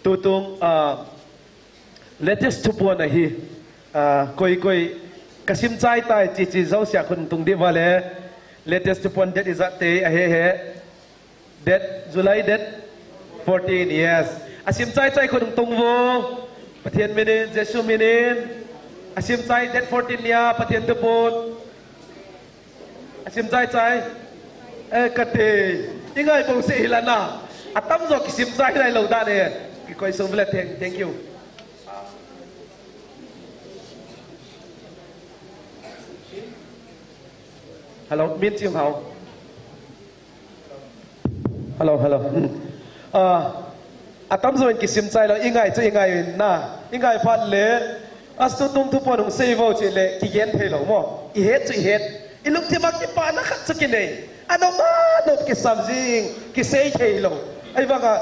tutung latest tupo na hi koi koi kasim chai tai chi chi zo sia khun tung di wale latest upon that is that day that July that 14 yes asim chai chai khon tung wo pathian minin jesu minin asim chai that 14 ya pathian tu pon asim chai chai kate ingai bong se hilana atam zo kisim chai lai lo da ne ki koi so vle thank you hello miên chiêm hậu hello atam rồi kì sim chai lo ingai na ingai phát lệ astu tung thu pon sei vo che le ki yen thei lo mo I het iluk ti mak ki pa na khat chu ki nei ano ma no ki samjing ki sei thei lo ai wanga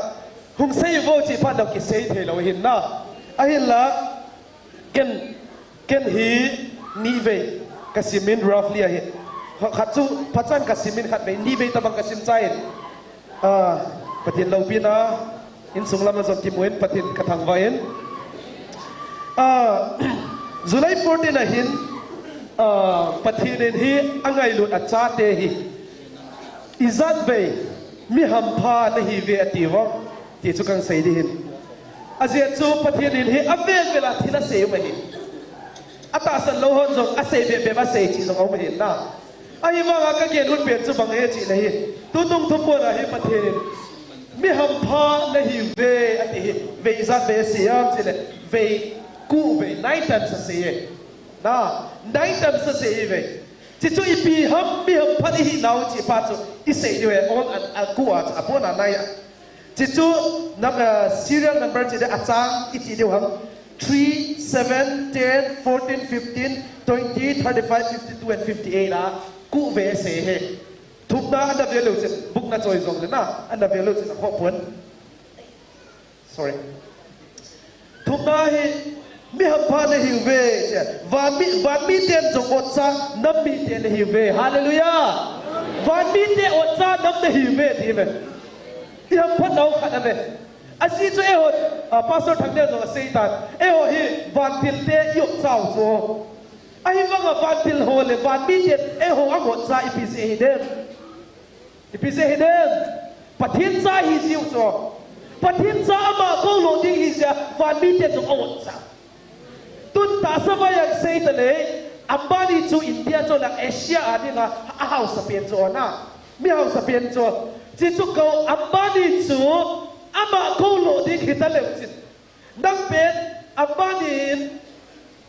hung sei vo chi pa no ki sei thei lo hin na a hin la ken hi ni ve kasimin roughly a hi khát chú phát triển kasim khát về ni về tabang kasim chai pathin lâu pin na in sung lam zon ki muin pathin kathang vain July 14 na hin pathin hi angai lut acha te hi izat ve mi ham pha na hi ve ati wa ti chu kang sei di hin azia chu pathin hi avel vela thila sei ma hi ata san lo hon zong ase be ba sei chi zong au ma hin na ai vanga ka gen hun pen chu bang he chi nahi tu tung thu po na hi pathin mi ham pha na hi ve ati ve izat ve siam chi le ve ku ve 9 times se ye na 9 times se ye ve chi chu ipi ham mi ham pha hi nau chi pa chu I se ye on a ku a apona nai chi chu nam serial number chi de achang I chi de ham 3, 7, 10, 14, 15, 20, 35, 52 and 58 a ku ve se he thuk na anda ve lo chen buk na choi zong le na anda ve lo chen ho pon sorry thuk na he mi ham pha na hi ve che van mi ten zong ot sa nam mi ten hi ve hallelujah van mi te ot sa nam te hi ve ti ve ti ham pha nau khat ave asi cho e ho pastor thang de no seitan e ho hi van til te yo chao zo ai vanga van til ho le van mi te e ho angot sa ipise hidem pathin sa hi siu cho pathin sa ama ko lo ding hi sia van mi te zo angot sa tun ta sa ba yang seitan le ambani chu India cho lang Asia ani nga a house sa pien cho na mi house sa pien cho chi chu ko ambani chu ama ko lo ding hi ta le chin nang pen ambani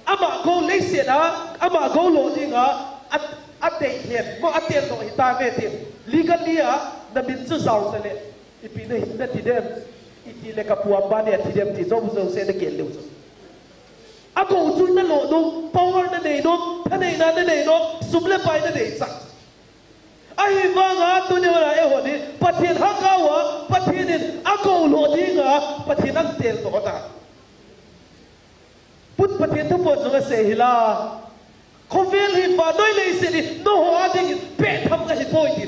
ama ko le se da ama ko lo ding a ate hian mo ate no ita ve ti legally a na bin chu zau ta le ipi na hin na ti dem iti le ka puam ba ne ti dem ti zo se na kel le zo ako chu na lo do power na nei do thane na nei do sumle pai na nei sak ai wanga tu ne wala e ho ni pathin ha ka wa pathin ako lo ding a pathin ang tel to ta put pathin thu po zo se hila không biết hi và đôi lấy sẽ đi nó hoa thì bé thăm cái bôi thì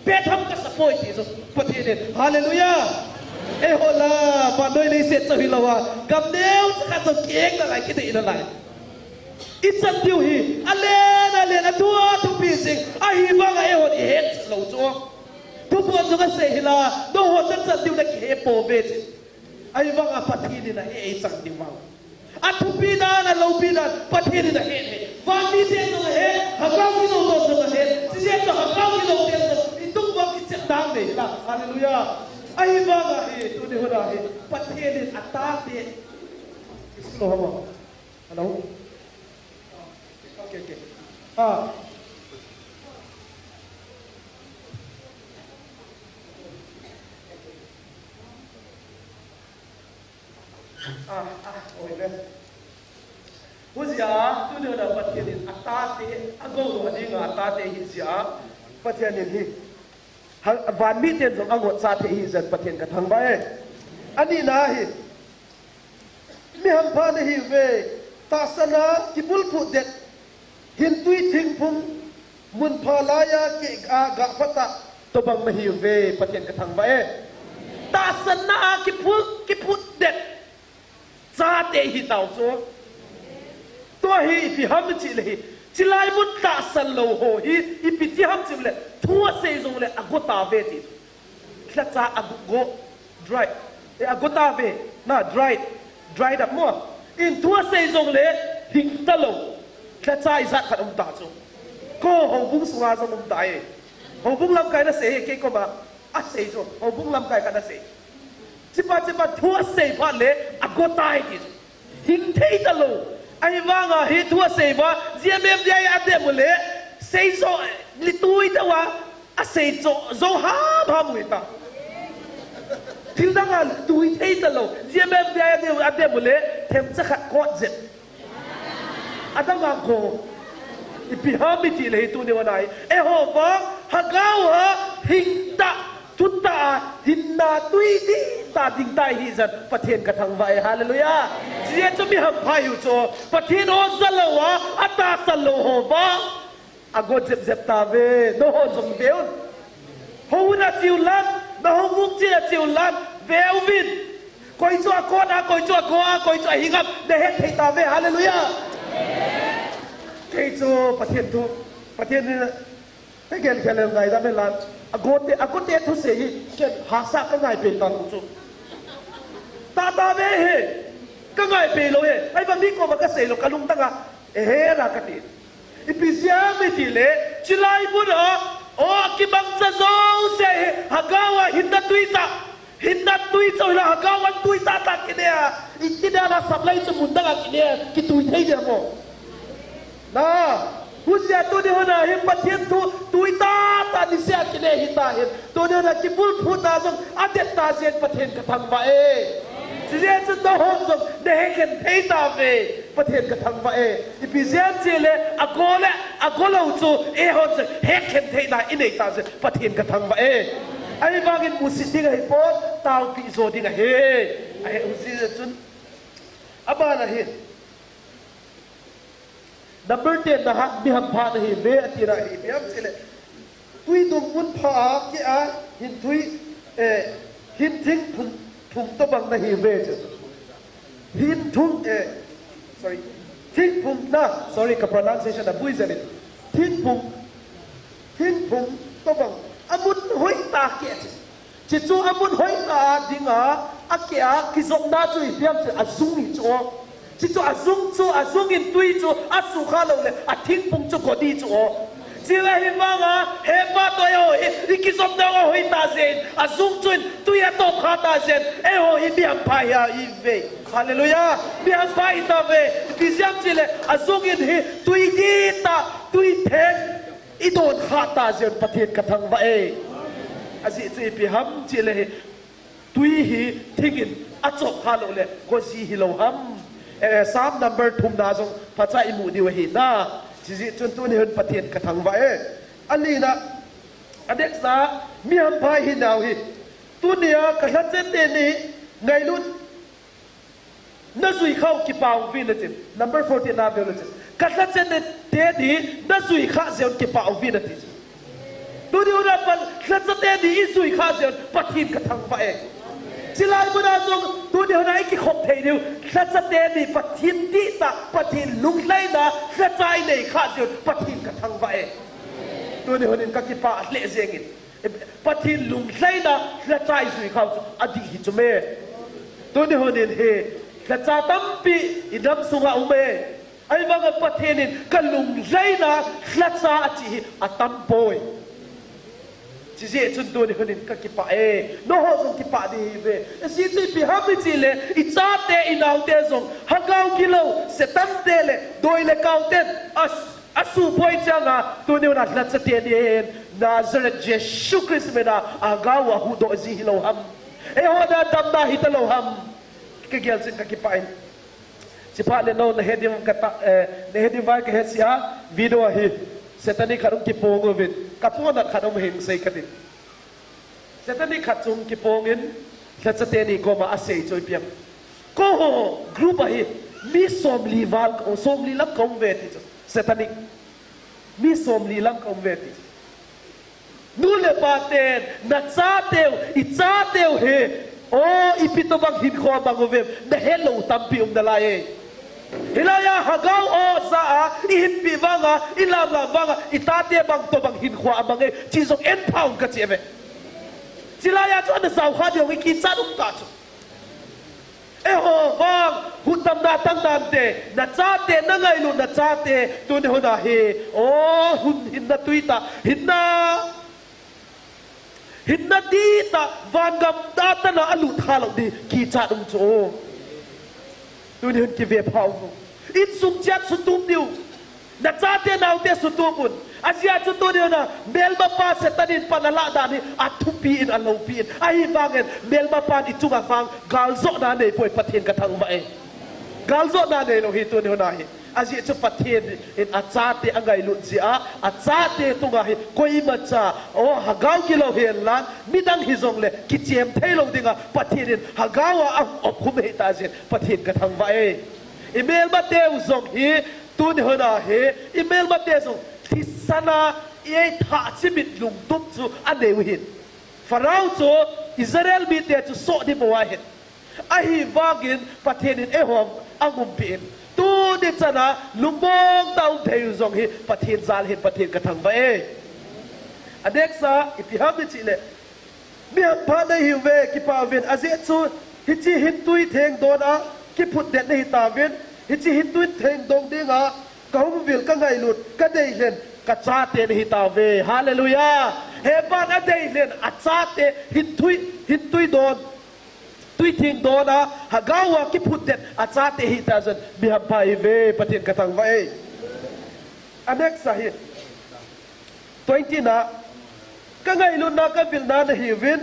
bé thăm cái sập bôi thì bật hiện lên hallelujah ê hồ là và đôi lấy sẽ cho hi lâu à cầm đeo cả trong kiếng là lại cái gì là lại ít chân tiêu hi lên thua thua bị gì ai hi vang ê hồ thì hết lâu chúa thua buồn cho cái gì là nó hồ chân tiêu là cái bồ về ai vang à bật hiện lên là ê chân tiêu vang Atupina na lopina pathin na he vani te no he hakau ki no no he sije to hakau ki no te no itung wa ki chetang ne la hallelujah ai ba ga he tu de hora he pathin ata te islo ho hello okay ôi lên bây giờ tôi đưa ra phát hiện ata te agong rồi đi ngã ata te hi giờ phát hiện hi van mi tiền giống agong sa te hi giờ phát hiện cả thằng bay anh đi na hi mi ham pha hi về ta sana ki bul phụ det hin tui thing phung mun pha la ya ki ga phata to bang ma hi về phát hiện cả thằng bay ta sana ki phụ det za te hi tao so to hi fi ham chi le chi lai mun ta san lo ho hi i pi ti ham chi le thua se zo le agota ve ti kla cha ago dry e agota ve na dried up mo in thua se zo le hing ta lo kla cha i zat khat ta so ko ho bung suwa zo mum ta e ho bung lam kai na se ke ko ba a se zo ho bung lam kai ka na se chipa thua se pha le agotai ki hing thei ta lo ai wanga hi thua se ba jiamem jai ade mule sei zo li tui ta wa a sei zo ha mui ta thil danga tui thei ta lo jiamem jai ade mule them cha khat ko jet adanga ko ipi ha mi ti le tu ne wa nai e ho ba ha gao ha hing ta tutta hinna tui di ta ding tai hi zat pathian ka thang vai hallelujah je to mi ham phai hu cho pathian o zalawa ata salo ho ba ago zep ta ve no ho jong beun ho na chiu lan no ho muk chia chiu lan veo vin koi cho ko na koi cho hingap de het thei ta ve hallelujah thei cho pathian ni cái gen kelen ngai da me lan agote thu se hi ken hasa ka ngai pe tan chu ta ve he ka ngai pe lo he ai ba mi ko ba ka se lo kalung tanga he ra ka ti ipisia me ti le chilai bu ro o ki bang sa zo se hagawa hinda tui so la hagawa tui ta ki ne itida la sablai chu munda ka ki ne ki tui thei de mo na Husia tu dia hona him pathian tu ta ni sia ki ne hi ta hin tu dia na ki bul phu ta jong adet ta jen pathian ka thang ba e je chu to hom jong de he ken thei ta ve pathian ka thang ba e ipizian che le agolo chu e ho je he ken thei na in ei ta je pathian ka thang ba e ai wangin musit ding ai po tau pi zo ding he ai usi chun abana hi number 10 na hat mi ham pha na hi ve atira hi mi ham chile tui dum mun pha ki a hin tui hin thing thum to bang na hi ve chu hin thum sorry thing phum na sorry ka pronunciation da bui zali thing phum to bang amun hoi ta ki chi chu amun hoi ta dinga akia ki zom na chu hi piam chu azung ni chu chỉ cho azung in tui cho asu kha lo le a thing pung cho ko di cho chỉ là hi manga he pa to yo ki som da ho hi ta zen azung chun tui a to kha ta zen e ho hi biam pa ya i ve hallelujah biam pa i ta ve bi jam chi le azung in hi tui di ta tui then i don kha ta zen pathian ka thang va e azi chi pi ham chi le tui hi thingin a chok kha lo le ko si hi lo ham Psalm number 2 na jong phacha imu di wa hi na chi ji chun tu ni hun pathian ka thang wa e ali na adek sa mi ham phai hi naw hi tu nia ka hla chen de ni ngai lut na zui khau ki pau vi na chin number 14 na ve na chin ka hla chen de te di na zui kha zeon ki pa ovi na ti tu di ora pan khatsa te di i zui kha zeon pathin ka thang va e silai buna zong tu di ora ki khop thei diu khatsa te di pathin ti ta pathin lung lai na khatsa i nei kha zeon pathin ka thang va e tu di honin ka ki pa le zengin pathin lung lai na khatsa i zui kha adi hi chume tu di honin he khatsa tampi idam sunga ume ai mga pathenin kalunglay na klatsa at si atampoy si chun do ni honin kakipa no ho zong kipa di be si pi happy chile ichate inaute zong hagaw kilo setamte le doile kauten asu boy changa to ni na klatsa ten Nazareth Jesus Christ me na agawa hudo zi hiloham hoda damda hitaloham kigel sin kakipain si pa le no na hedim kata ne hedim vai ke hesia video hi setani kharum ki pongo vit kapung na kharum hing sei katin setani khatum ki pongin khatsateni ko ma asei choi piam ko group hi mi somli val ko somli lam kom veti setani mi somli lam kom veti nule paten na chateu I chateu he ipito bang hin ko bang ovem na hello tampi dalaye hilaya hagaw sa ihimpi banga ilanga banga itate bang to bang hin khwa bange chisong en pound ka cheve silaya cho na saw kha dio ki cha dum ta chu ho bang hutam da tang dam te na cha te na ngai lu na cha te tu ne hoda he hun hin na tuita hinna dita vangam data na alu thalau di ki cha dum cho tu ni hun ki ve phau in sum chat su tum diu na cha te nau te su tu pun asia chu tu diu na melba pa se tanin panala da ni athupi in alo pi in ai vangen melba pa di chunga vang galzo na nei poi pathen ka thang ba galzo na nei lo hi tu ni na hi asia chu pathen in achate angai lu zia achate tunga hi koi macha hagaw kilo hen lan midang hizong le kichem thailo dinga pathen hagawa ophum he ta jen pathen ka thang ba email ba te uzong hi tu ni hona he email ba te zong thisana e tha chimit lung tup chu ane hin farao chu Israel mi te chu so di mo hin ahi wagin pathen hom angum pin tu di chana lumbong taw thei zong hi pathen zal hin pathen ka thang ba adeksa itiham ni chile mi pa na hi ve ki pa ven aze chu hi chi hin tui theng dona ki phut det nei ta ven hi chi hin tui theng dong dinga kaum vil ka ngai lut ka dei len ka cha te hi ta ve hallelujah he pa na dei len a cha te hin tui don tui thing dona hagawa ki phut det a cha te hi ta zen bi ha pai ve pathen ka thang va adeksa hi 20 na ka ngai lut na ka vil na hi vin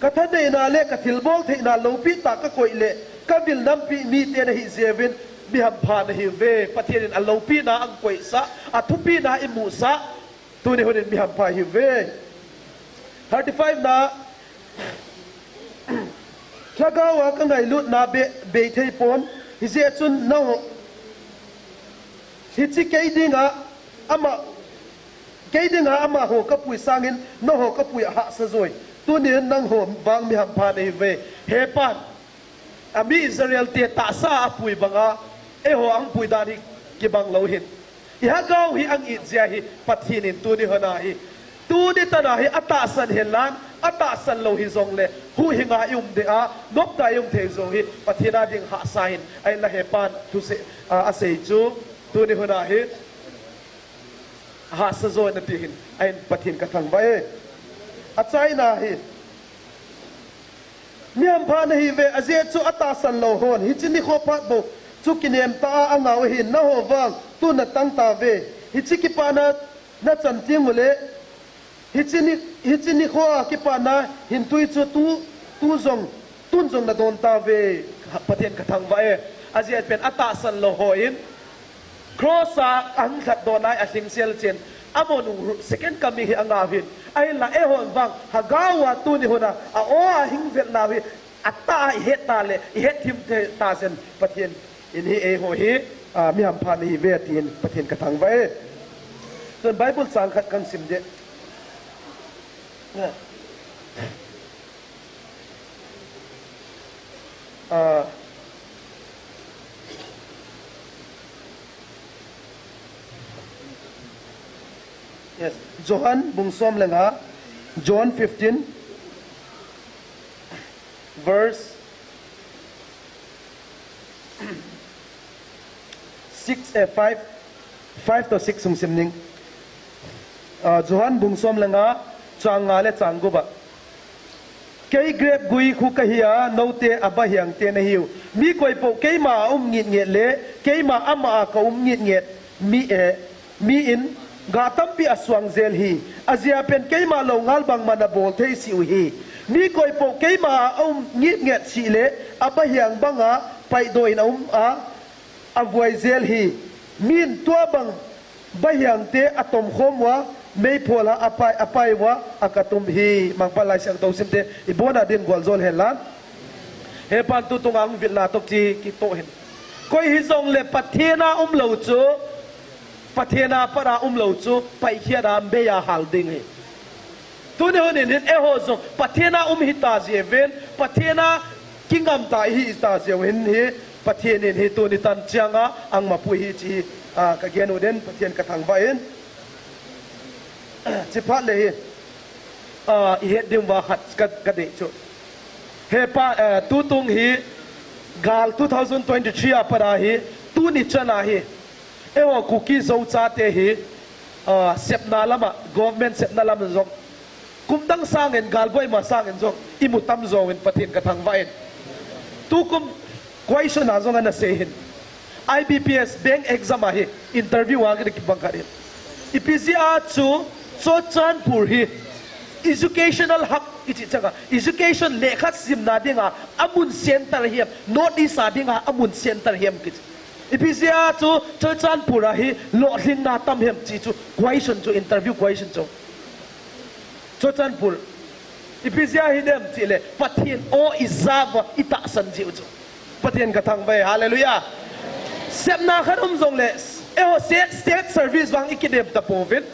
ka tha dei na le ka thil bol thei na lo pi ta ka koi le ka vil nam pi mi te na hi zevin bi ham pha na hi ve pathian a lo pi na ang koi sa a thu pi na imu sa tu ni honin bi ham pha hi ve 35 na chagawa ka ngai lut na be thei pon hi je chun no hi chi ke dinga ama ho ka pui sangin no ho ka pui ha sa zoi tu ni nang hom bang mi ham pha nei ve he pan ami Israel te ta sa apui banga ho ang pui dani ki bang lo hin I ha gau hi ang I zia hi pathinin tu ni hona hi tu ni tana hi ata san helan ata san lo hi zong le hu hinga de a nok ta the zong hi pathina ding ha sain ai la he pan tu se a sei chu tu ni hona hi ha sa zo na ti hin ai pathin ka thang ba a chai na hi miam pha na hi ve aze chu ata san lo hon hi chini kho phat bo chu kinem ta angaw hin na ho wang tu na tang ta ve hi chi ki pa na chan ting mule hi chini kho ki pa na hin tui chu tu zong tun zong na don ta ve pathen ka thang ba aze pen ata san lo ho in crossa ang khat donai a sing sel chen amonu second coming hi angawin ai la hon wang hagawa tu ni hona a hing vet la wi ata het ta le het thim te ta sen pathian in hi ho hi mi ham phan hi ve tin pathian ka thang vai ton bible sang khat kan sim de yes Johan bungsom lenga John 15 verse 5 to 6 sung simning Johan bungsom lenga changa le changu ba kei grep gui khu kahia note abahyang te na hiu mi koi po kei ma ngit nget le kei ma ama ka ngit nget mi in ga tampi aswang zel hi azia pen kei ma lo ngal bang mana bol thei si hi mi koi po kei ma ngit nget si le abahyang banga pai doi na a avoi zel hi min tua bang bahyang te atom khomwa mei phola apai wa akatum hi mangpalai sang to simte ibona din golzol helan he pan tu tungang vilna tok chi ki to hen koi hi zong le pathena lo chu pathena para lo chu pai khia ram be ya hal ding he tu ne honin e ho zong pathena hita je ven pathena kingam ta hi sta je wen he pathianin hi tu ni tan changa ang mapui hi chi ka genu den pathian ka thang vain chỉ phátเลยhiện điểm vào hạt cái đấy chứ he pa tu tung hi gal 2023 apa dah hi tu ni chana hi ewa cookie zau cha te hi sep na lama government sep na lama zong kum dang sangen gal boy ma sangen zong imutam zong in pathin ka thang vain tu kum question na zong ana sehin IBPS bank exam hi interview wa ki bang karin IPCA chu so chan pur hi educational hub iti changa education lekhat simna dinga amun center hiam not is dinga amun center hiam kit ipisia chu chan pura hi lo hling na tam hiam chi chu question chu interview question chu chan pur ipisia hi dem chi le pathin o izava ita san ji chu pathin ka thang bai hallelujah semna kharum zong le eho state service wang ikidem ta povin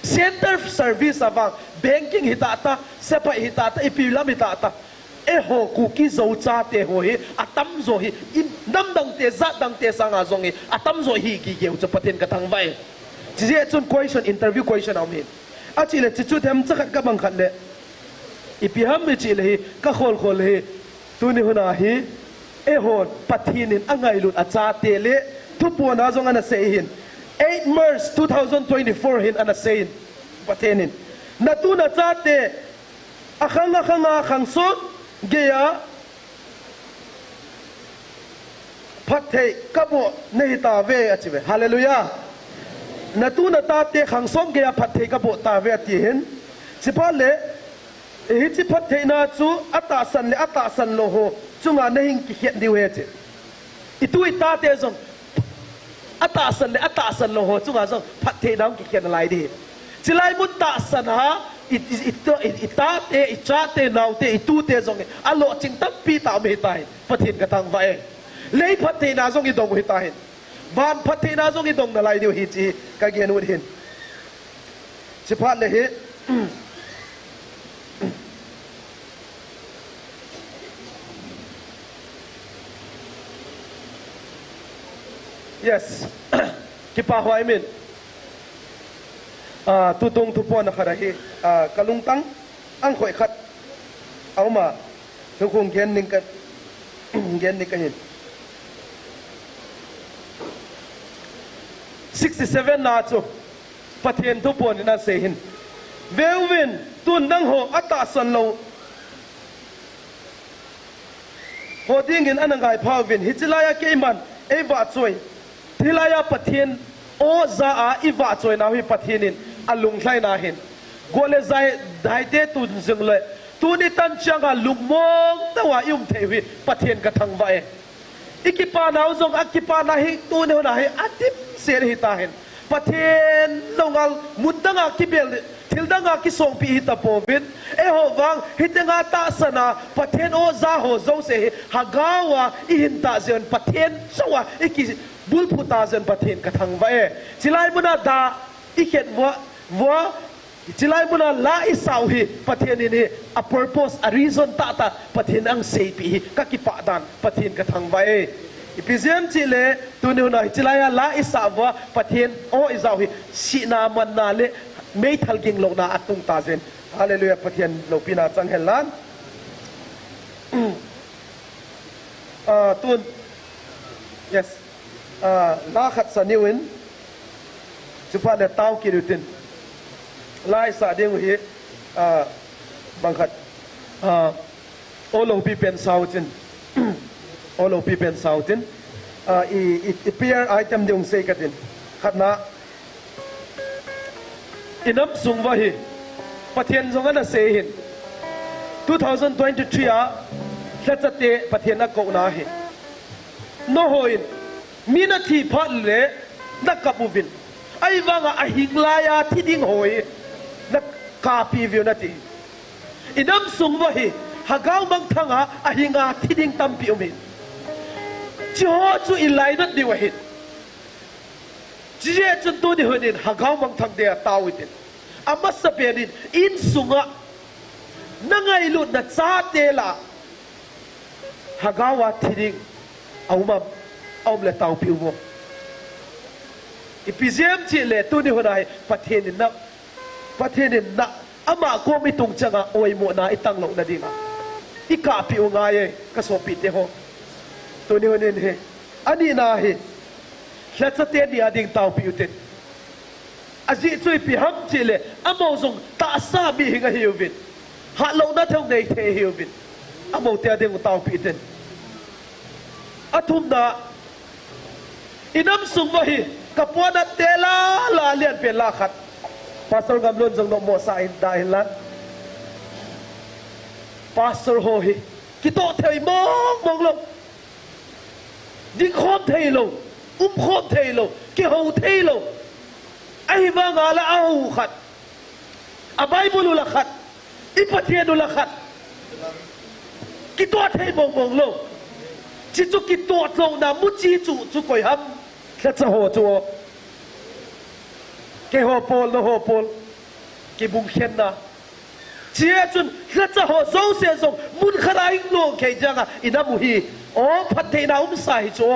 center service avang banking hitata sepa hitata ipilam hitata eho kuki zo cha te ho hi atam zo hi in nam dang te za dang te sanga zong hi atam zo hi gi geu cha paten ka thang vai ji chun question interview question am hi a chi le chu them chakhat ka bang khat le ipiham mi chi le hi ka khol hi tu ni huna hi eho pathinin angai lut acha te le tu pona zong ana se hin 8 March 2024 hin ana sein patenin natuna chate akhanga khangson geya phathei kabo nei ta ve achive hallelujah natuna tate khangson geya phathei kabo ta ve ti hin chipale hi chi phathei na chu ata san lo ho chunga nei ki het diwe che itui tate zong ata san lo ho chunga zong phathei dam ki ken lai di chilai mun ta san ha ita te icha te nau te itu te zong alo ching tam pi ta me tai pathin ka thang vai lei phathei na zong i dong hi ta hin ban phathei na zong i dong na lai di hi chi ka gen ud hin chi phat le hi yes kipa huai min tu tung tu pon khara hi kalung tang ang khoi khat auma tu khung gen ning ka hin 67 na chu pathen tu pon na se hin velvin tu nang ho ata san lo ho ding in anangai phawin hichilaya keiman eva choi thilaya pathian o za a iwa choi na hi pathinin alung thlai na hin gole zai daite tu jingle tu ni tan changa lungmong tawa yum thewi pathian ka thang vai ikipa naw zong akipa na hi tu ne na hi atip ser hi ta hin pathian longal mundanga kibel thildanga ki song pi hita povin e ho wang hitenga ta sana pathian o za ho zo se hagawa ihinta zen pathian sowa iki บุลพุตาเซนปะเทนกระทังไว้จิไลมุนาดาอีเข็ดวัวจิไลมุนาลาอิสาวฮีปะเทนนี่a purpose a reasonตาปะเทนอังเซปีกะกิปะดานปะเทนกระทังไว้อีพิเซมจิเลตัวนี้นะจิไลลาอิสาวะปะเทนโออิสาวฮีสีนามันนาเลไม่ทัลกิงลงนาอัตุงตาเซนฮาเลลูยาปะเทนโลปินาจังเฮลันตุน yes ลาขัดสันนิวินจุพันเดต้ากิรุตินลายสาเดียงหีบังคัดโอโลปีเป็นซาวจินโอโลปีเป็นซาวจินอีเปียร์ไอเทมเดียงเซกัดินขัดนะอินับสุงวะฮีปะเทียนสงกันเซหิน2023และจะเตะปะเทียนนักกนาฮีโนโฮอินมีนาทีพัดเละนักกับบุบินไอ้ว่างอ่ะหิงลายาที่ดิ้งหอยนักกาปีวิวนาทีอินัมสุงวะฮีหากเอาบังทังอ่ะหิงอ่ะที่ดิ้งตั้มปิวมินจ่อจู่อิไลนัดดีวะฮีจีเจจนตัวนี้หัวนินหากเอาบังทังเดียตาวิดินอามัสเปียนินอินสุงอ่ะนั่งไอ้ลุดนัดซาเตล่าหากเอาว่าที่ดิ้งเอามาเอาเลยเตาปิววงอีพิเศษจีเลตัวนี้หัวไหนประเทศนี้นะประเทศนี้นะอามาก็ไม่ตรงจังอ่ะโอ้ยหมดนะอีตั้งหลงนั่นดีนะอีกาปิวง่ายก็สอบปิดเดียวตัวนี้หัวนี้เฮอันนี้นะเฮแล้วจะเตียนนี่อดิ่งเตาปิวเต็นอาจีช่วยพิฮัมจีเลอามาส่งตาซาบีหิงะฮิวบินหาลงนั่นเท่าไหนเทฮิวบินอามาเตียนดิ่งเตาปิวเต็นอาทุ่มนะอินัมสุงวะฮีกับพวกนัดเตล่าลาเลียนเป็นลาขัดพาสเตอร์กำลังจงนโมซาอินได้ลันพาสเตอร์โฮฮีกิโตเทยมองลงดิ้งคอมเทยลงคอมเทยลงกิโฮเทยลงไอ้บางาละเอาขัดอาไบบุลุละขัดอิปเทียนุละขัดกิโตเทยมองลงจิจุกิโตลงนามุจิจุก่อยฮัมแล้วจะหัวจัวเกี่ยวโพลโหโพลกี่บุ้งเขียนนะเจ้าจุนแล้วจะหัวโซ่เสียส่งมุนขนาดอิงโลเกี่ยจังอ่ะอินาบุฮีโอ้พัฒนาอุ้มใส่จัว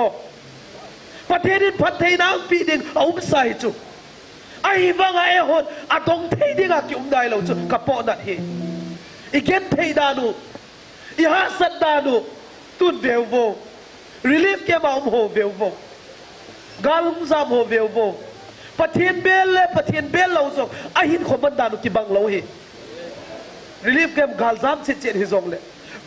ประเทศนี้พัฒนาปีดิ่งอุ้มใส่จัวไอ้ฟังไอ้คนอาตงเทดิ่งอ่ะกี่อุ้มได้เราจัวกับปอนัดฮีอีเกนเทดานุอีฮัสดานุตุนเวลโวรีลีฟเกี่ยวกับอุ้มโฮเวลโวกาลุงซามโฮเวลโวปะเทียนเบลเล่ปะเทียนเบลเราส่งไอหินขบันดานุกิบังเราเฮรีลีฟเกมกาลซามเจ็ดฮิซงเล่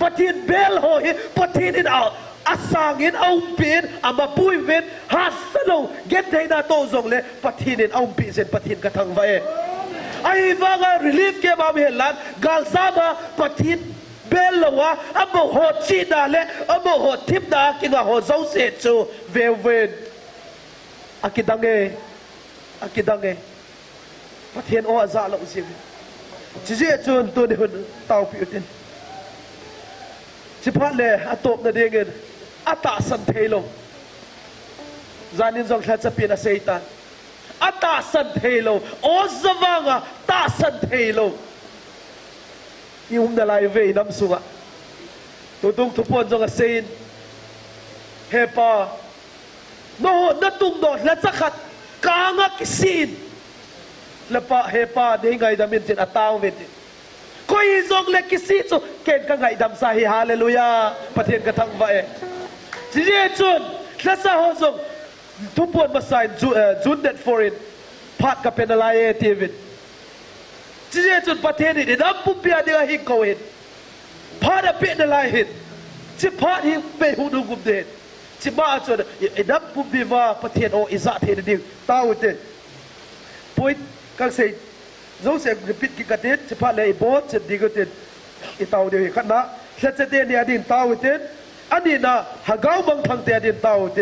ปะเทียนเบลโฮเฮปะเทียนเอาอาสางอินเอาปีนอามาปุยเวนฮัสโลเกตให้นาโตส่งเล่ปะเทียนเอาปีเซนปะเทียนกระทังไว้ไอฟังรีลีฟเกมอาเมลันกาลซามปะเทียนเบลเราว่าอามาโหดชีดาเล่อามาโหดทิพดากินว่าโหดเจ้าเสจูเวเวนอากิดังเงประเทศโออาซาลงสิจีเจจวนตัวเดียวเตาปิวตินจิพัดเลยอาตบนาเดียงเงินอาตาสันเทลงจานินจงแค่จะเป็นอาเซตันอาตาสันเทลงโอซาวังอาตาสันเทลงยุ่งเดลายเวน้ำสุงะตัวตุงทุกคนจงอาเซนเฮปาโน่นัดตุงโดดและสักขัดกางกิสินและปะเฮปาเด้งไงดำมินจิตอัตาวเวทีก็ยิ่งจงเล็กกิสิสุเก่งกังไงดำสาฮิฮาเลลูยาประเทศกระทั่งไปจีเจจุนและสาวจงทุกคนมาใส่จุนเด็ดฟอรินพัดกับเป็นอะไรทีวิตจีเจจุนประเทศนี้ดับปุ๊บเบียเดียหิงเขาเห็นพัดเป็นอะไรเห็นจิพัดหิงเป็นหูดูกุมเด็ดจิบ้าจนไอ้ดับปุ๊บบีว่าประเทศโออิสระเทนดิ่งตาวเตปุยกังเสยเราเสกพิธีกระเด็นจิพัดเลยบอสจะดิ่งเตไอ้ตาวเดียวกันนะเสร็จเตเนี่ยดิ่งตาวเตอันนี้นะหากเอาบางทางเตดิ่งตาวเต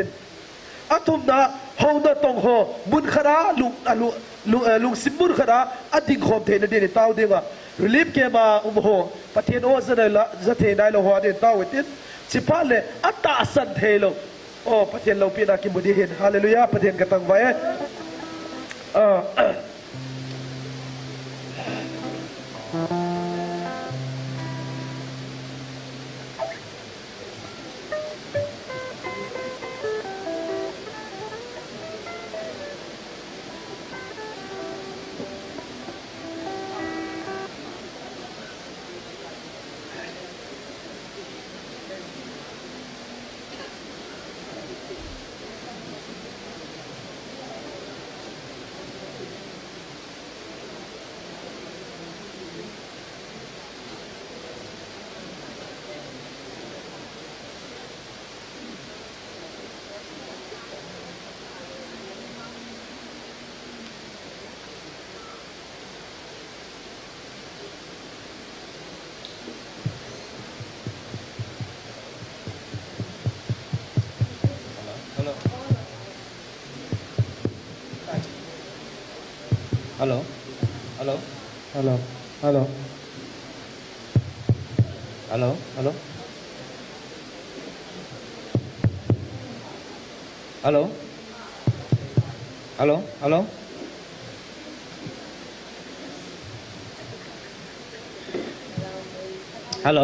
อัตุมนะฮาวนาตงโฮบุญขราลุงสิบุญขราอันดิ่งโฮมเทนดิ่งตาวดิ่งอ่ะรีบเกี่ยมาโฮประเทศโอจะได้ละจะเทได้ละหัวดิ่งตาวเตจิพัดเลยอัตตาสันเทโล โอ้ประเทศเราปีนากิบุดีเห็นฮาเลลูยาประเทศกระตังไว้ฮัลโหลฮัลโหลฮัลโหลฮัลโหลฮัลโหลฮัลโหลฮัลโหลฮัลโหลฮัลโหลฮัลโหล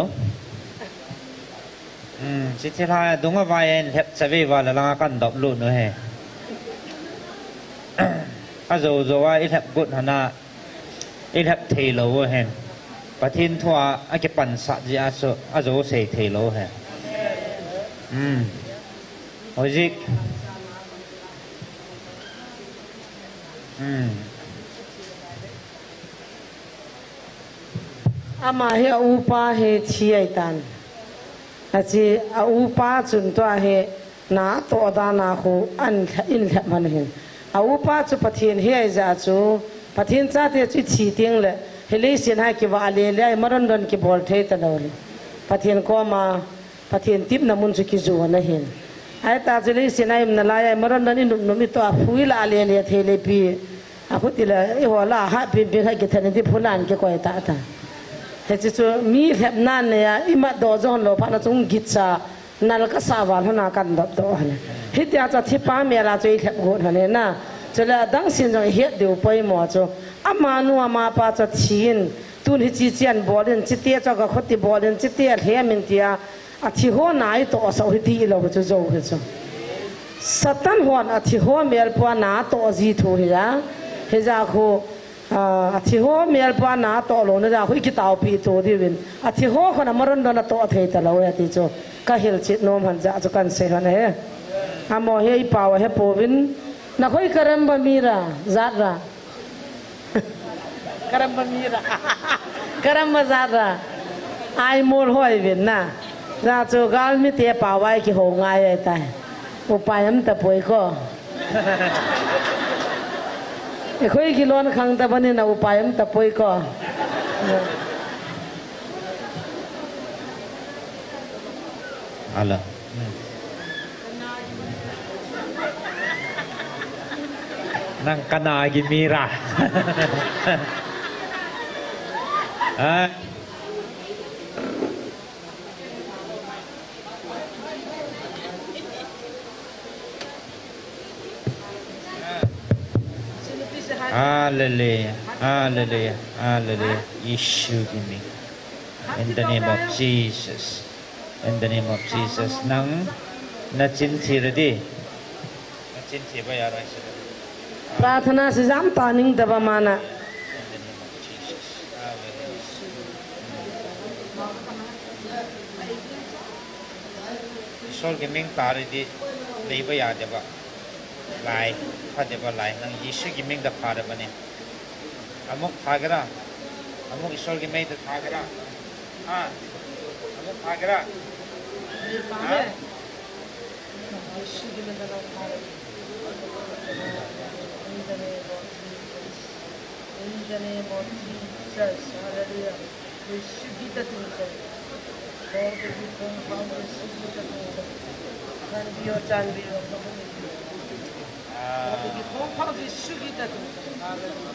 สิทธิลาดุงว่าไว้เห็บสวีวันละลากันดอกลุ่นเลย อาโจโจว่าอีแทบกุดหนาอีแทบเทโลเห็นประเทศทั่วอาจจะปั่นสัตย์อาโจเสเทโลเห็นโอ้จิกอามาเฮอูปาเฮชีไอตันอาจีอูปาจุนตัวเฮนาโตดานาคูอันอินแทบมันเห็นอูปาจุประเทศเฮไอจ้าจูประเทศชาติจุชีติงเลยเฮลิสินให้กิวาเลเลยมรันดอนกิบอลเทตนเลยประเทศก็มาประเทศทิพนามุนสุกิจูนะเห็นไอ้ตาจุลิสินให้มันลายมรันดอนนี่หนุ่มตัวฟุยลาเลเลยเทเลปีอาคุติเลยไอ้หัวลาฮะเป็นให้กิทันที่พูนันกี่กว่าตาตาเฮจิจูมีแหบนั่นเนี่ยอิมาโดจอนโลพานาจุงกิจซานั่นก็สาวานพนักกันดอกตัวเนี่ยฮิตยาจะที่ป้าเมียเราจะแหบกูเนี่ยนะจะเลยดังสิ่งจังเฮ็ดเดี๋ยวไปหมดจูอามานัวมาป้าจะชินตุนฮิจิเจียนบอลเล่นจิตเตี้ยจะก็ขดที่บอลเล่นจิตเตี้ยเฮียมินเตียอาทิหัวไหนตัวสาวฮิตีเราจะจูเฮจูสตันหัวอาทิหัวเมียลปวนาตัวจีทูเฮียเฮจ้าคูอาทิหัวเมียลปวนาตัวลงเนี่ยคุยกิตาวปีตัวดีวินอาทิหัวคนนั้นมรณะตัวเทตเราเฮติจูก็เฮลจิตโนมันจะจุกันเสียนะเฮอามอเฮอีป่าวเฮปวินนักคุยกระมบมีระจัดระกระมบมีระกระมบจัดระไอโมลห้อยวินนะจัดจูกัลมิเตียป่าวไว้กี่หงไงไอ้ตายอุปายมันตะป่วยก็ไอ้คุยกี่ล้วนครั้งแต่วันนี้นะอุปายมันตะป่วยก็อะไรนั่งกันนากิมีระHallelujah, Hallelujah, Hallelujah. Issue give me in the name of Jesus. In the name of Jesus. Nang nachinthi ready. Nachinthi ba yara isa. Prathana se jam taning daba mana. In the name of Jesus. Hallelujah. Sol gaming tari di leba ya deba. Lai, pada deba lai. Nang Yesu gaming da pada bani. Amok thagara. Amok Sol gaming da thagara. Ah. Amok thagara. Ah. In the name of Jesus, hallelujah. We should be the things. Lord, we come from the should be the things. Can be your can be your community. Lord, we come from the should be the things. Hallelujah.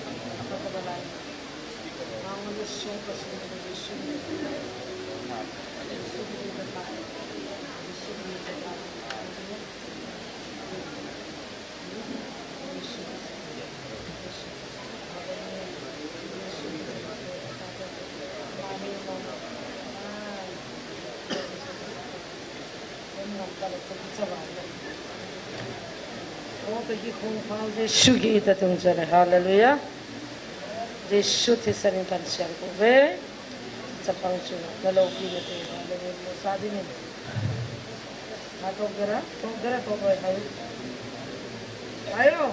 Now we show us the should be the things. Sugi ita tung jare hallelujah. Yesu tisarin kan siang ko be. Sapang chuna kalau kini tu hallelujah sadi ni. Atau gera to boy ayo. Ayo.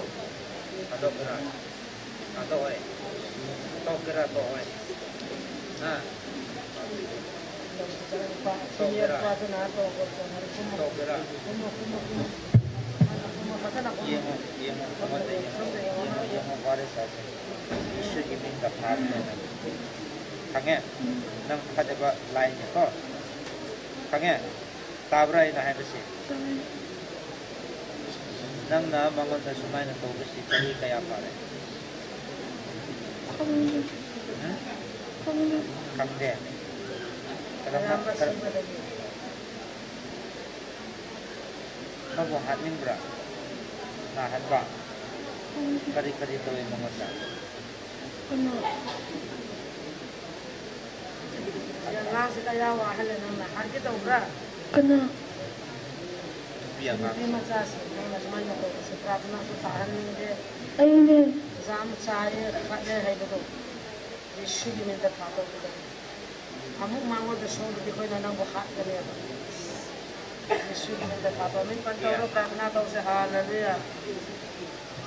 Atau gera. Atau oi. To gera to oi. Nah. To gera. To gera. Iya mau waris saja. Isu ini tak paham. Kangnya, nang kata apa lainnya kok? Kangnya, tabrai nah yang bersih. Nang bangun dah semai nak tahu bersih cari kayak apa le? Kang deh. Nang buat hat ning berak. Nah hat bak. Kari tahu yang bangun dah. Yang nasi kaya wahal nang hat kita ubra. Kena. Biar nang. Ini macam mana semuanya tu seperti nasi tahan ni. Ayun eh. Zam cahaya kat hai betul. Yesu di minta fatau kita. Kamu mahu bersama di kau nang buhat kali apa? Yesu di minta fatau. Min pantau kerana tahu hallelujah.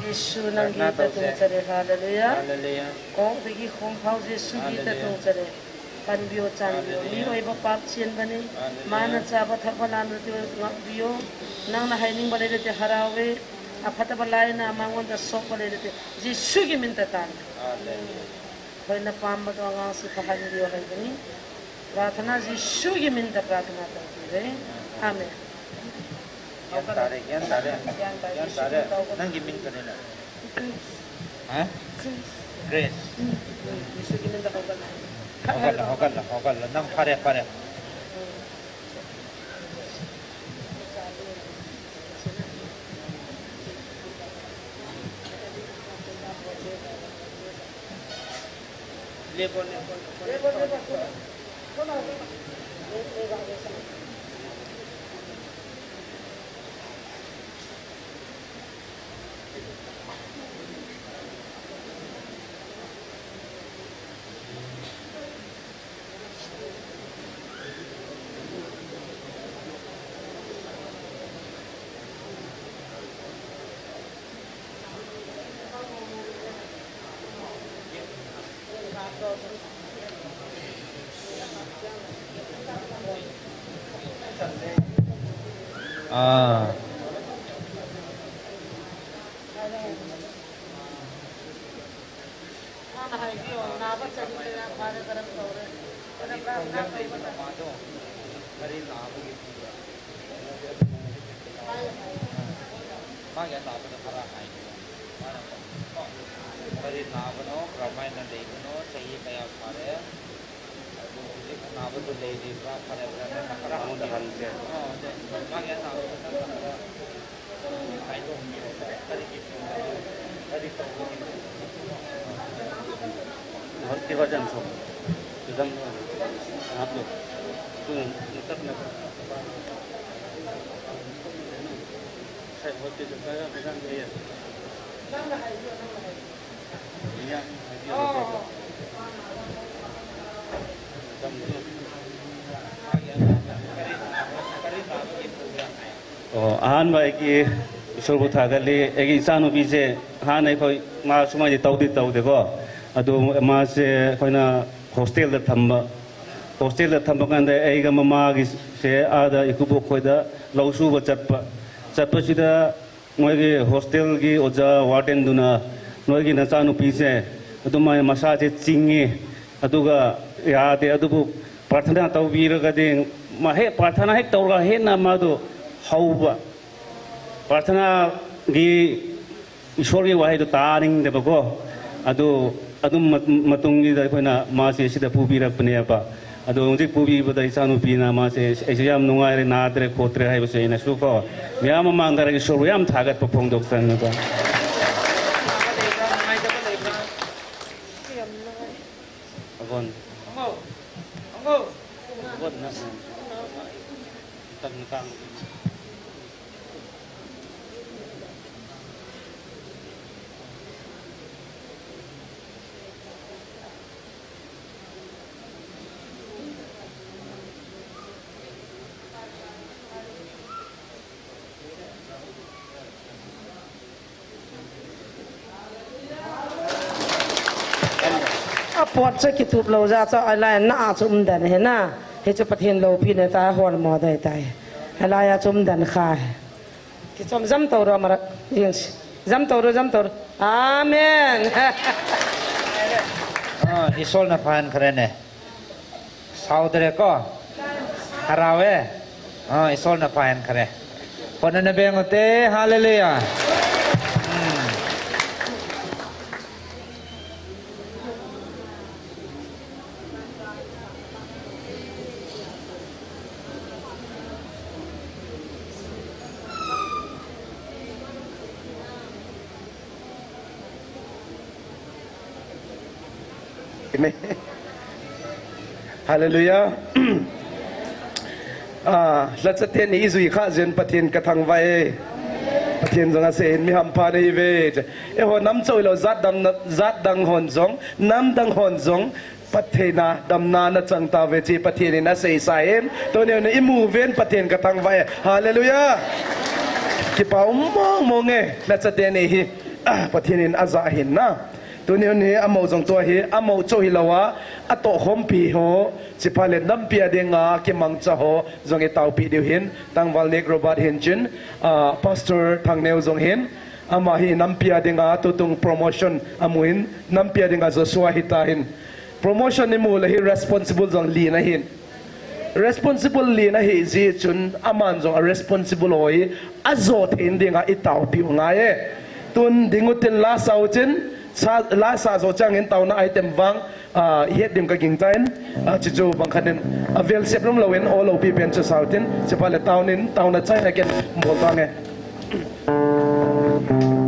Yesu nang kita tu cari hallelujah. Hallelujah. Kau pergi kau Yesu kita tu cari. Kan bio candio. Ni oi bapa cian bani. Mana cabat hapalan tu bio. Nang na hai ning balai tu harawe. Apa tu balai na mangun dah sok balai tu. Yesu di minta tan. Kau na pam betul orang si pahan bio hai bani. प्रार्थना यीशु की मिन्नत प्रार्थना करते हैं आमीन Yan tare nang gimin kanina ha grace यीशु की मिन्नत hogal nang pare ले आहान की ईश्वर को थागली एक इसानु बीजे हाँ नहीं कोई माँ सुमा जी ताऊ देखो अदो माँ से कोई ना हॉस्टेल द थम्बा कंदे एक माँ की से आधा इकुबो कोई दा लाउसु चप्पा सीधा मोगी हॉस्टेल की ओजा वार्डन दुना मोगी नचानु पीसे अदो माँ मसाजे चिंगे अदो का यादे अदो प्रार्थना ताऊ बीर का दे माँ है प्रार्थना है ताऊ का है ना माँ दो हाउबा प्रार्थना की ईश्वर की वाही तो तारिंग दे बको अदुम मतुंगी दा कोई ना माँ से सीधा पूबी रख बने अपा उन्हें पूबी बता इसानु पीना माँ से ऐसे याम नुंगारे नादरे कोतरे है बस इन्हें सुको याम मांगरा ईश्वर याम थागत पपोंग दोक्सन में को अगोन ปวดจะคิดถูกเราจะอะไรน่าจุ่มดันเห็นน่ะเฮจะประเทศเราพี่ในตาหัวหมอได้ใจอะไรจุ่มดันขายที่จุ่มจำตัวเรามาอย่างจำตัวอาเมนอิสโลนาพันครเน่สาวเด็กก็ฮาราวเอิสโลนาพันครคนนั้นเบงเต้ฮาเลลูยาฮาเลลูยาลัทธิเทนีสุยข้าเจนปะเทียนกระทังไว้ปะเทียนจงอาเซนมีหัมพาในเวจหอน้ำโจยเราจัดดังหอนจงน้ำดังหอนจงปะเทนาดำนาณจังตาเวจีปะเทียนน่ะเสียสายตัวเนี้ยในอิมูเวนปะเทียนกระทังไว้ฮาเลลูยาคิดเป่ามองลัทธิเทนีปะเทียนอาซาหินนะตัวนี้นี่อโมจงตัวเฮอโมโจฮิลาวะอโตขมปีโฮสิพาเลน้ำเปียเดงาเกมังจะโฮจงเอตาวปีเดียวเห็นตั้งวันเล็กโรบัตเห็นจินพาสเตอร์ทางแนวจงเห็นอามาฮีน้ำเปียเดงาตัวตรงโปรโมชั่นอามุหินน้ำเปียเดงาจะสวาฮิตาเห็นโปรโมชั่นนี่มูลฮี responsible จงลีนะเห็น responsible ลีนะเห็นจีจุนอามันจง responsible โอยอาโจทเห็นเดงาอีตาวปีงาเอตุนดิ่งอุตินลาสาวจินลาซาโซจังเห็นเตาหน้าไอเต็มวังเฮ็ดเดิมกับกิ่งใจนจิจูบังคันนเวลเสียบลมเราเห็นโอเราปีเป็นจะสาวตินจะพาเลเตานินเตาหน้าใจให้กันหมดตังไง Hallelujah.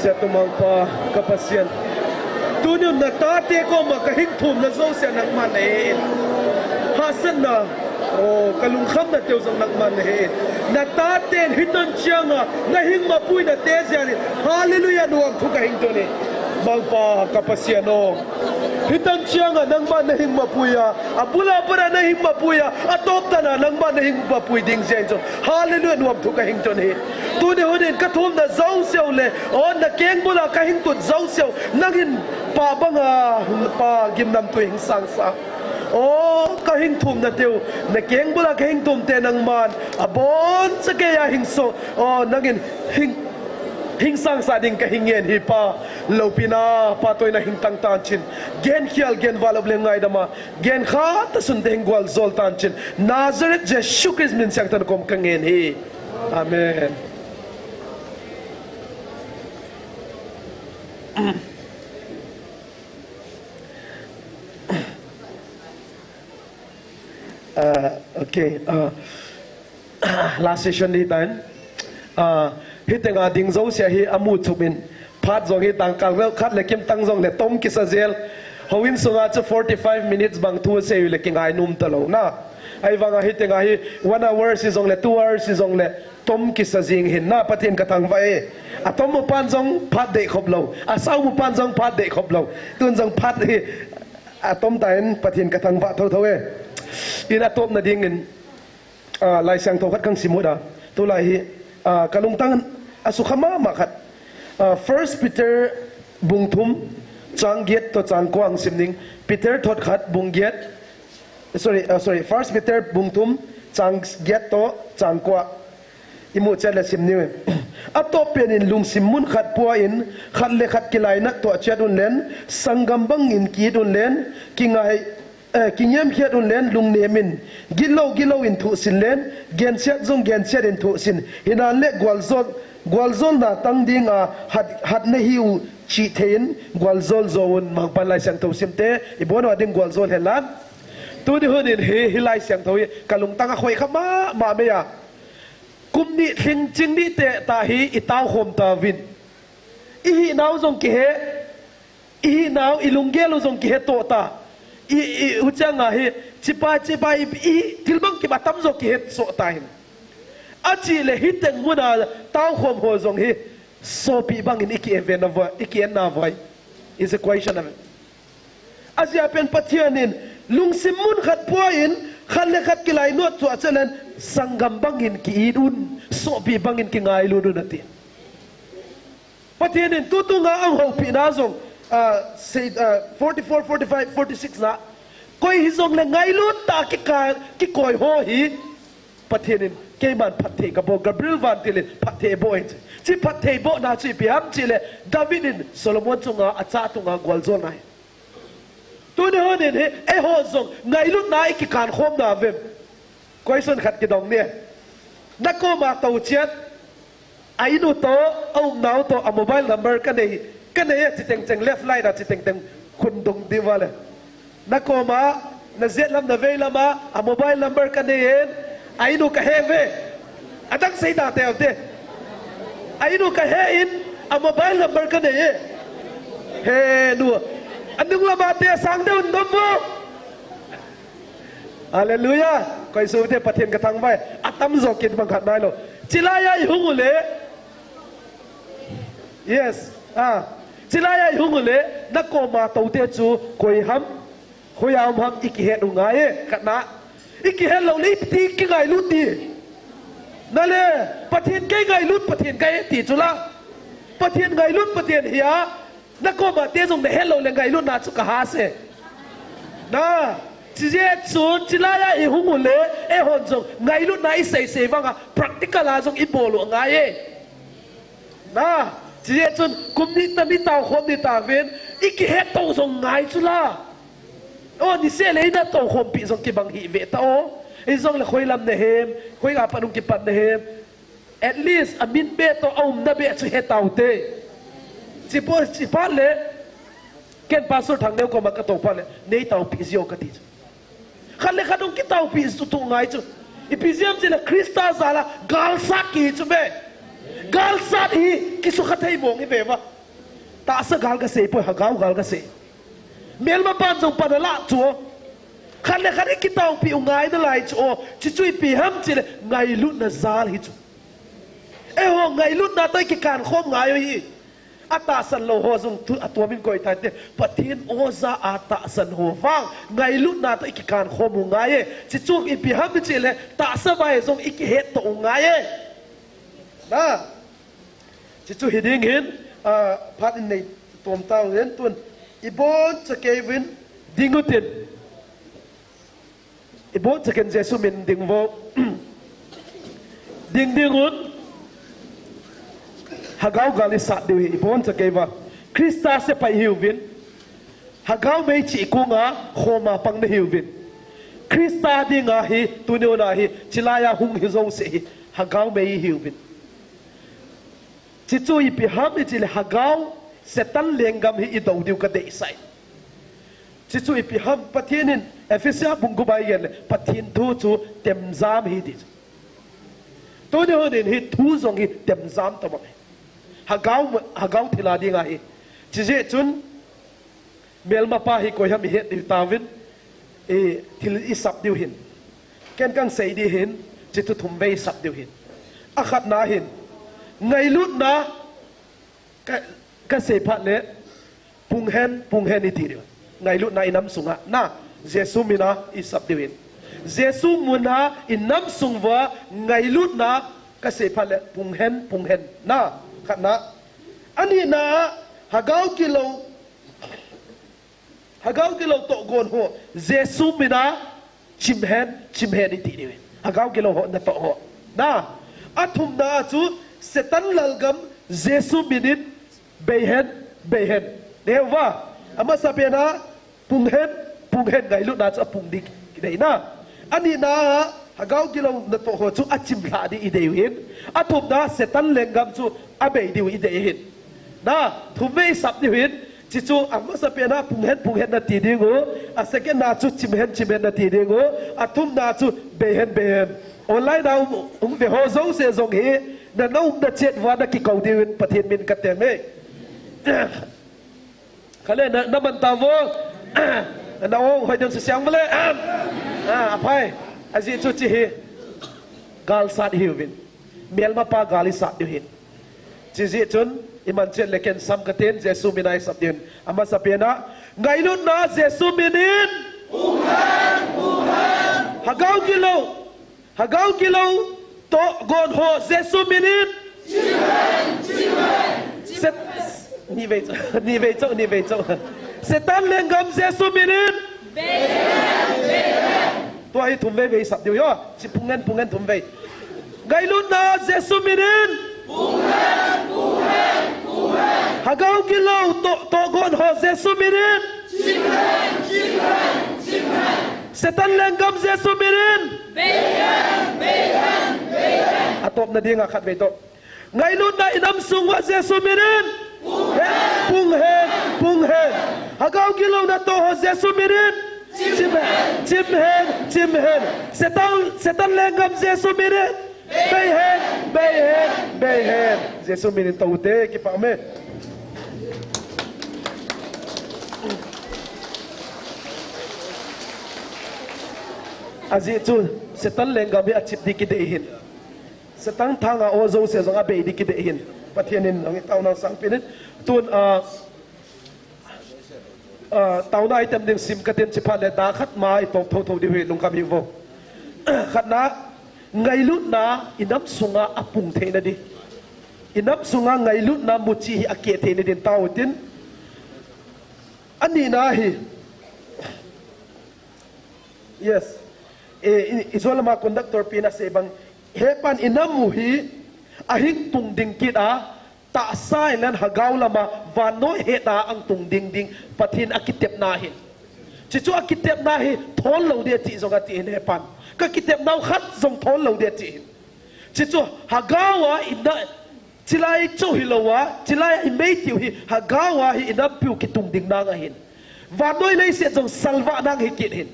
se tumang pa kapasian tunyo na tate ko makahingthum na zo se nang man e hasan na o kalung kham na teu zong nang man e na tate hiton chianga na hing mapui na te jani hallelujah nuam thu ka hing to ni mang pa kapasian no hitan chianga nang man na hing mapuya abula para na hing mapuya atok ta na nang man na hing mapui ding jen zo hallelujah nuam thu ka hing to ni tu ne hoden ka thum na zau seo le on na keng bula ka hing tu zau seo nangin pa banga pa gim nam tu hing sang sa o ka hing thum na teu na keng bula ka hing tum te nang man abon sa ke ya hing so o nangin hing sang sa ding ka hingen hi pa lopina pa toy na hing tang tan chin gen khial gen walob le ngai dama gen kha ta sun deng gwal zol tan chin Nazareth Jeshu Christ min sang tan kom kangen hi amen okay last session ni tan hiteng ding zo sia hi amu chubin phat zong hi tang kal khat le kim tang zong le tom ki sa zel howin sunga chu 45 minutes bang thu se le king ai num talo na ai wanga hiteng hi 1 hour si zong le 2 hours si zong le tom ki sa jing hin na pathin ka thang vai atom mu pan zong phat de khop lo a sau mu pan zong phat de khop lo tun zong phat hi atom tain pathin ka thang va tho tho e in atom na ding in lai sang tho khat kang simuda tu lai hi kalung tang asukhama makhat 1 Peter bungthum changiet to changkwang simning Peter thot khat bungiet sorry 1 Peter bungthum changiet to changkwa imu chala simni atopen in lung simun khat pua in khat le khat kilai na to chadun len sangambang in kidun len kingai kinyam khiat un len lung nemin gilo in thu sin len gen chat zong gen chat in thu sin hinan le gwalzol na tang ding hat na hiu chi thein gwalzol zon mang palai sang tho simte ibon ading gwalzol helan tu di hodin he hilai sang tho kalung tang khoi khama ma me ya kumni thing ching ni te ta hi itaw khom ta vin i naw zong ki he i naw ilunggelo zong ki he to ta uchanga hi chipa i tilbang ki batam zo ki het so tahin achi le hiteng muna taw khom ho zong hi so pi bang in iki event of iki en na vai is a question of asia pen pathianin lungsim mun khat poin khalle khat kilai not to achalen sangam bangin ki idun so pi bangin ki ngai lu du nati pathianin tutunga ang ho pi na zong say 44 45 46 na koi hizong le ngai lu ta ki koi ho hi pathianin ke man pathe ka bo Gabriel van tilin pathe boy chi pathe bo na chi piam chi le Davidin Solomon chunga acha tunga gwalzol nai tu ne ho ne e ho zong ngai lu na ki kan khom na vem koi son khat ki dong ne na ko ma tau chiat ai nu to au nau to a mobile number ka nei chi teng teng left line da chi teng teng khun dong di wala na ko ma na zet lam na ve lama a mobile number ka nei ai nu ka heve atang sei da te te ai nu ka he in a mobile number ka nei he nu anung lama te sang de un dom hallelujah koi su te pathen ka thang vai atam zo kit bang khat nai lo chilaya hungule yes chilaya hungule na ko ma tau te chu koi ham khoyam ham iki he dunga e katna iki he lo li ti ki ngai lu ti na le pathen ke ngai lu pathen kai ti chula pathen ngai lu pathen hiya na ko ma te jong de he lo le ngai lu na chu ka ha se na chije chun chilaya i hungule e hon jong ngai lu na i sei wanga practical a jong i bolo ngai e na chije chun kumni ta mi taw khom ni ta ven iki he to jong ngai chula o ni se le na to khom pi jong ki bang hi ve ta o i jong le khoi lam ne hem khoi ga panung ki pat ne hem at least a min be to om na be chu he taw te chi pa le ken pastor thang ne ko ma ka to pa le nei taw pi zio ka ti khale khadung ki taw pi su tu ngai chu ipiziam chile krista zala galsa ki chu be gal sat hi kisu khathei mong hi beva ta sa gal ka se po hagau gal ka se mel ma pan jong panala chuo khan le khari kitau pi ungai da lai chuo chi chui pi ham chi le ngai lut na zal hi chu e ho ngai lut na tai ki kan khom ngai hi ata san lo ho jong tu atwa min koi ta te pathin oza ata san ho wang ngai lut na tai ki kan khom ngai chi chu i pi ham chi le ta sa bai jong ik het to ngai na chi chu hiding hin phát in này tôm tao đến tuần ibon cho Kevin dingutin ibon cho Ken Jesu min ding vô ding dingun hagau gali sat dewi ibon cho Keva Krista se pai hiu vin hagau mei chỉ kunga khoma pang na hiu vin Krista dinga hi tuneu na hi chilaya hung hi zong se hi hagau mei hiu vin chỉ chui bị ham thì chỉ là hagau sẽ tan lengam hi idau diu ka dei sai chỉ chui bị ham pathinin Ephesia bungu bai gen pathin thu chu tem zam hi di tôi nhớ đến hi thu zong hi tem zam to mai hagau thila đi ngai chỉ dễ chun melma pa hi ko ham hi di tawin thil i sap diu hin ken kang sei di hin chỉ tu thum vei sap diu hin akhat na hin ngày lút na cái se phát lệ pung hen đi điều ngày lút na inam sunga na Jesu mina isap diwin Jesu muna inam sungwa ngày lút na cái se phát lệ pung hen na khát na ani na hagau kilo to gon ho Jesu mina chim hen đi điều hagau kilo ho na to ho na athum na chu setan lalgam Jesu minit behen dewa ama sapena punghen ngai lu na cha pungdik dei na ani na hagau kilo na to ho chu achim la di idewin athum na setan lengam chu abei diu idehin na thumei sap diwin chi chu ama sapena punghen na ti dingo a second na chu chimhen na ti dingo athum na chu behen online na ve ho zo se zong hi na nông na chết và na kỳ cầu tiêu bát thiên min cắt tiền mấy, cái này na mình tao vô, na ông hồi đường sáng vậy, phải, anh chị chú chị gal sát hiểu vin, miel mà pa gali sát hiểu hin, chị chị chun iman chết leken sam cắt tiền Jesu minai sắp tiền, ama sắp tiền na, ngày lúc na Jesu minin, hagau kilo to gon ho Jesu minin set ni vei châu setan lengam Jesu minin to ai thum vei sap diu yo chi pungen thum vei gai lut na Jesu minin hagau kilo to gon ho Jesu minin setan lengam Jesu minin atop na dia ngakhat beto ngai lut na inam sungwa Jesu minin pung hen hagau kilo na to ho Jesu minin chim hen setan lengam Jesu minin bay hen Jesu minin tau te ki pa me azi chu setan lengam bi achip di ki de hin setang thanga ozo se zonga be di ki de hin pathianin nang tau nang sang pinin tun tau na item ding sim katen chipa le da khat mai to tho di we lungkam hi vo khat na ngai lut na inam sunga apung theina di inam sunga ngai lut na muchi hi ake theina din tau tin ani na hi yes isolama conductor pina sebang hepan inamu hi ahing tung ding kita ta sai lan hagau lama vanoi heta ang tung ding pathin akitep na hin chichu akitep na hi thol lo de ti zonga ti hepan ka kitep nau khat zong thol lo de ti chichu hagawa inda chilai chu hilowa chilai imei tiu hi hagawa hi inam piu ki tung ding na nga hin vanoi lei se zong salva nang hi kit hin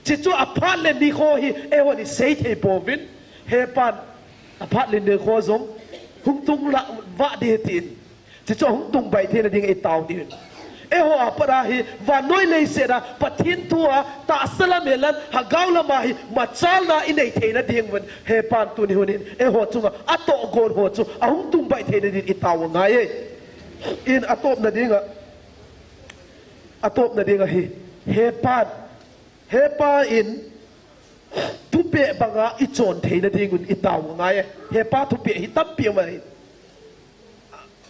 chichu aphat le ni kho hi eho ni sei the bovin hepan aphat le ne kho zong hung tung la va de tin chỉ cho hung tung bảy thế là đi ngay tàu đi eho apara hi và nói lấy sẽ là pathin thua ta salamelan hagaw la mahi machal na inay thế na ding wen he pan tu ni hunin eho chunga ato gon ho chu ahung tung bai thế na din itaw ngai in atop na dinga hi he pa in tu pe banga ichon thế na ding wen itaw ngai he pa tu pe hi tam pe mai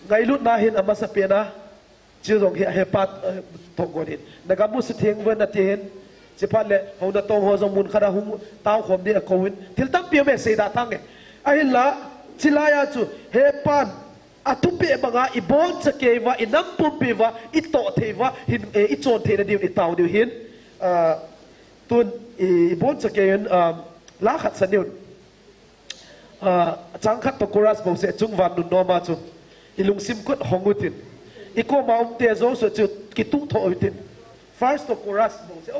ngai lut na hin amasa pe na chưa dùng hiện hệ pat thong gọi điện, nãy cái bút tiếng vẫn là tiếng, chỉ phát lệ hầu đã tông hồ trong muốn khara hung tao khom đi ở câu hình, thì tắc bia mẹ xây đã tăng cái, ai là chỉ là ya chú hệ pat, tu bia bằng ai ibon sẽ kê và inam pum bia và ito thế và hin ichon thế là điều itao điều hin, tuần ibon sẽ kê lá khát sân điều, chẳng khát to koras bông sẽ chung van đun norma chú, ilung sim quất hong ngutin. Iko maum te zo so chu kitu tho itin first to chorus mo se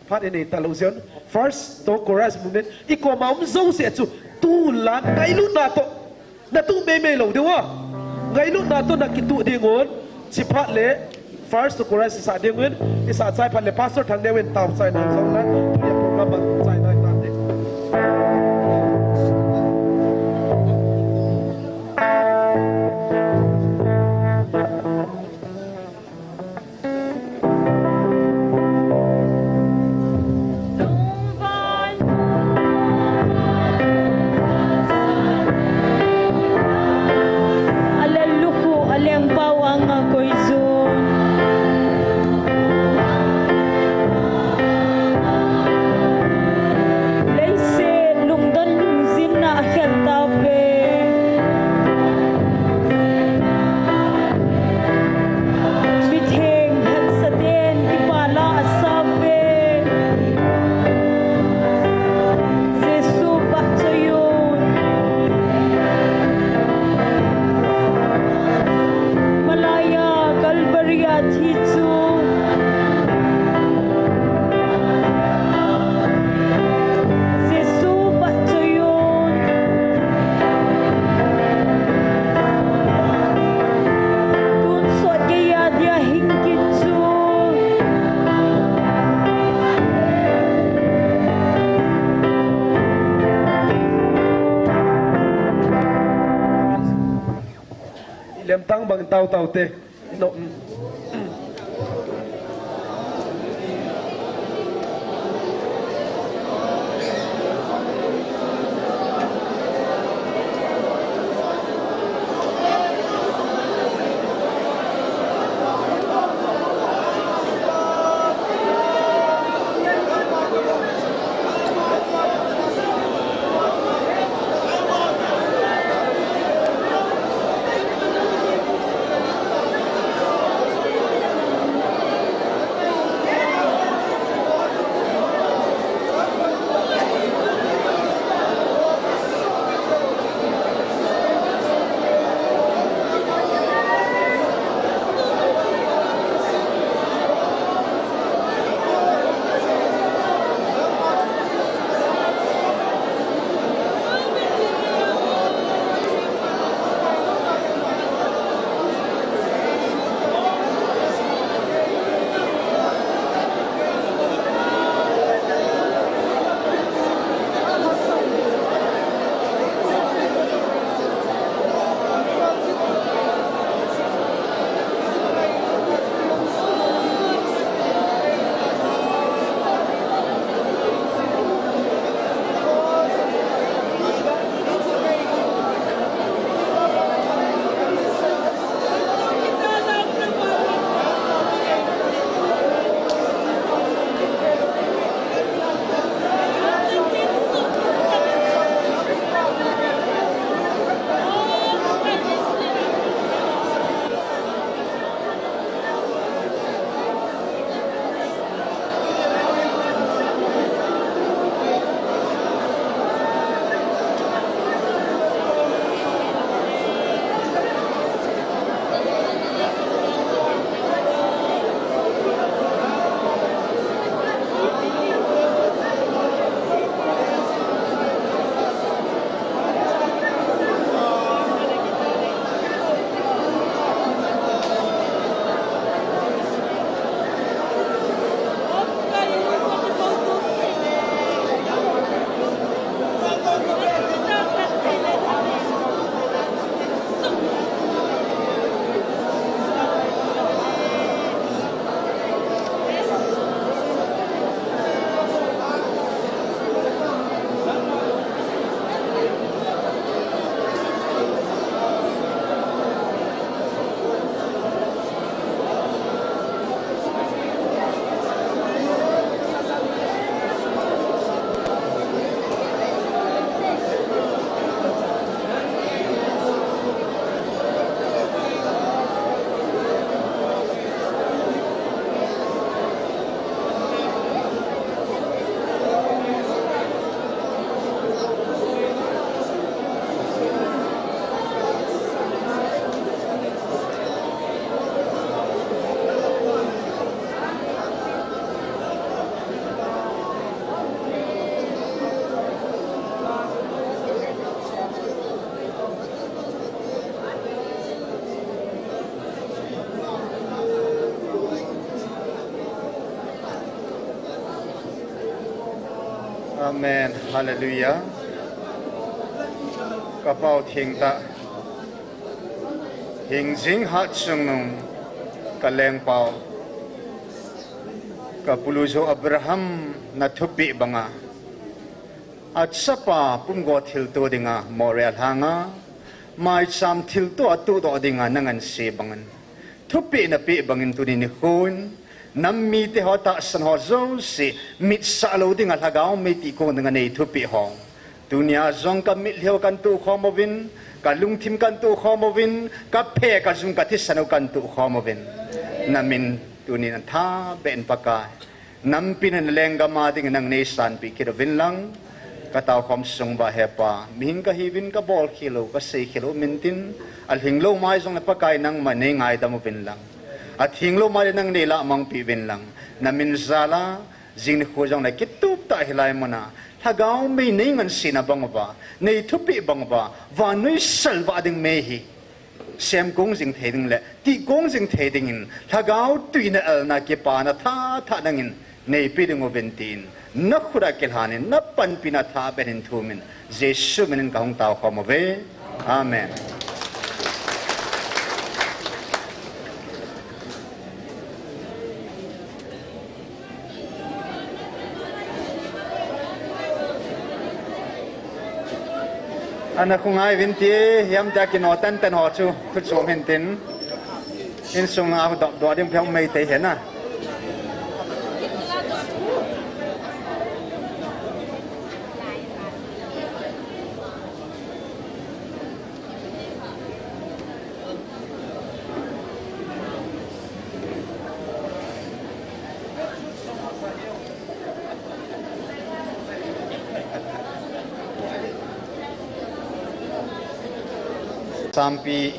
phát in television first to chorus movement iko maum zo se chu tu la ngai lu na tu me lo de wa ngai lu na to na kitu de ngon chi phat le first to chorus sa de ngon isa sai phat le pastor thang de wen taw sai na zo na tu ya program sai na ta de lem tang bang tau te no Amen. Hallelujah. Kapau thing ta hình jing hat sung nung kaleng pau kapulujo Abraham na thupi banga at sapa pumgo thil to dinga moral hanga mai sam thil to atu do dinga nangan se bangan thupi na pi bangin tu ni khun nam mi te hota san ho zo si mit sa lo dinga thagao me ti ko dinga nei thupi ho dunia zong ka mit leo kan tu khomovin ka lungthim kan tu khomovin ka phe ka zum ka thisano kan tu khomovin namin tunin tha ben paka nam pinan lenga ma ding nang nei san pi kirovin lang ka taw khom sung ba hepa min ka hivin ka bol kilo ka sei kilo mintin al hinglo mai zong na pakai nang ma nei ngai dam vin lang at hinglo mai nang nei la mang pi vin lang namin zala jing kho jong na kitup ta hilai mana thagao me nei ngan sina bangwa nei thupi bangwa wa noi salwa ding me hi sem kong jing theding le ti kong jing theding in thagao tuina al na ke pa na tha tha dangin nei pi ding oventin na khura ke hanin na pan pina tha benin thumin jesu menen ka hong taw khomove amen. Anak kong ay vinti yam ta kinotan tan ho chu tu som hen tin in sung a do do dim phang mai te hen na sampai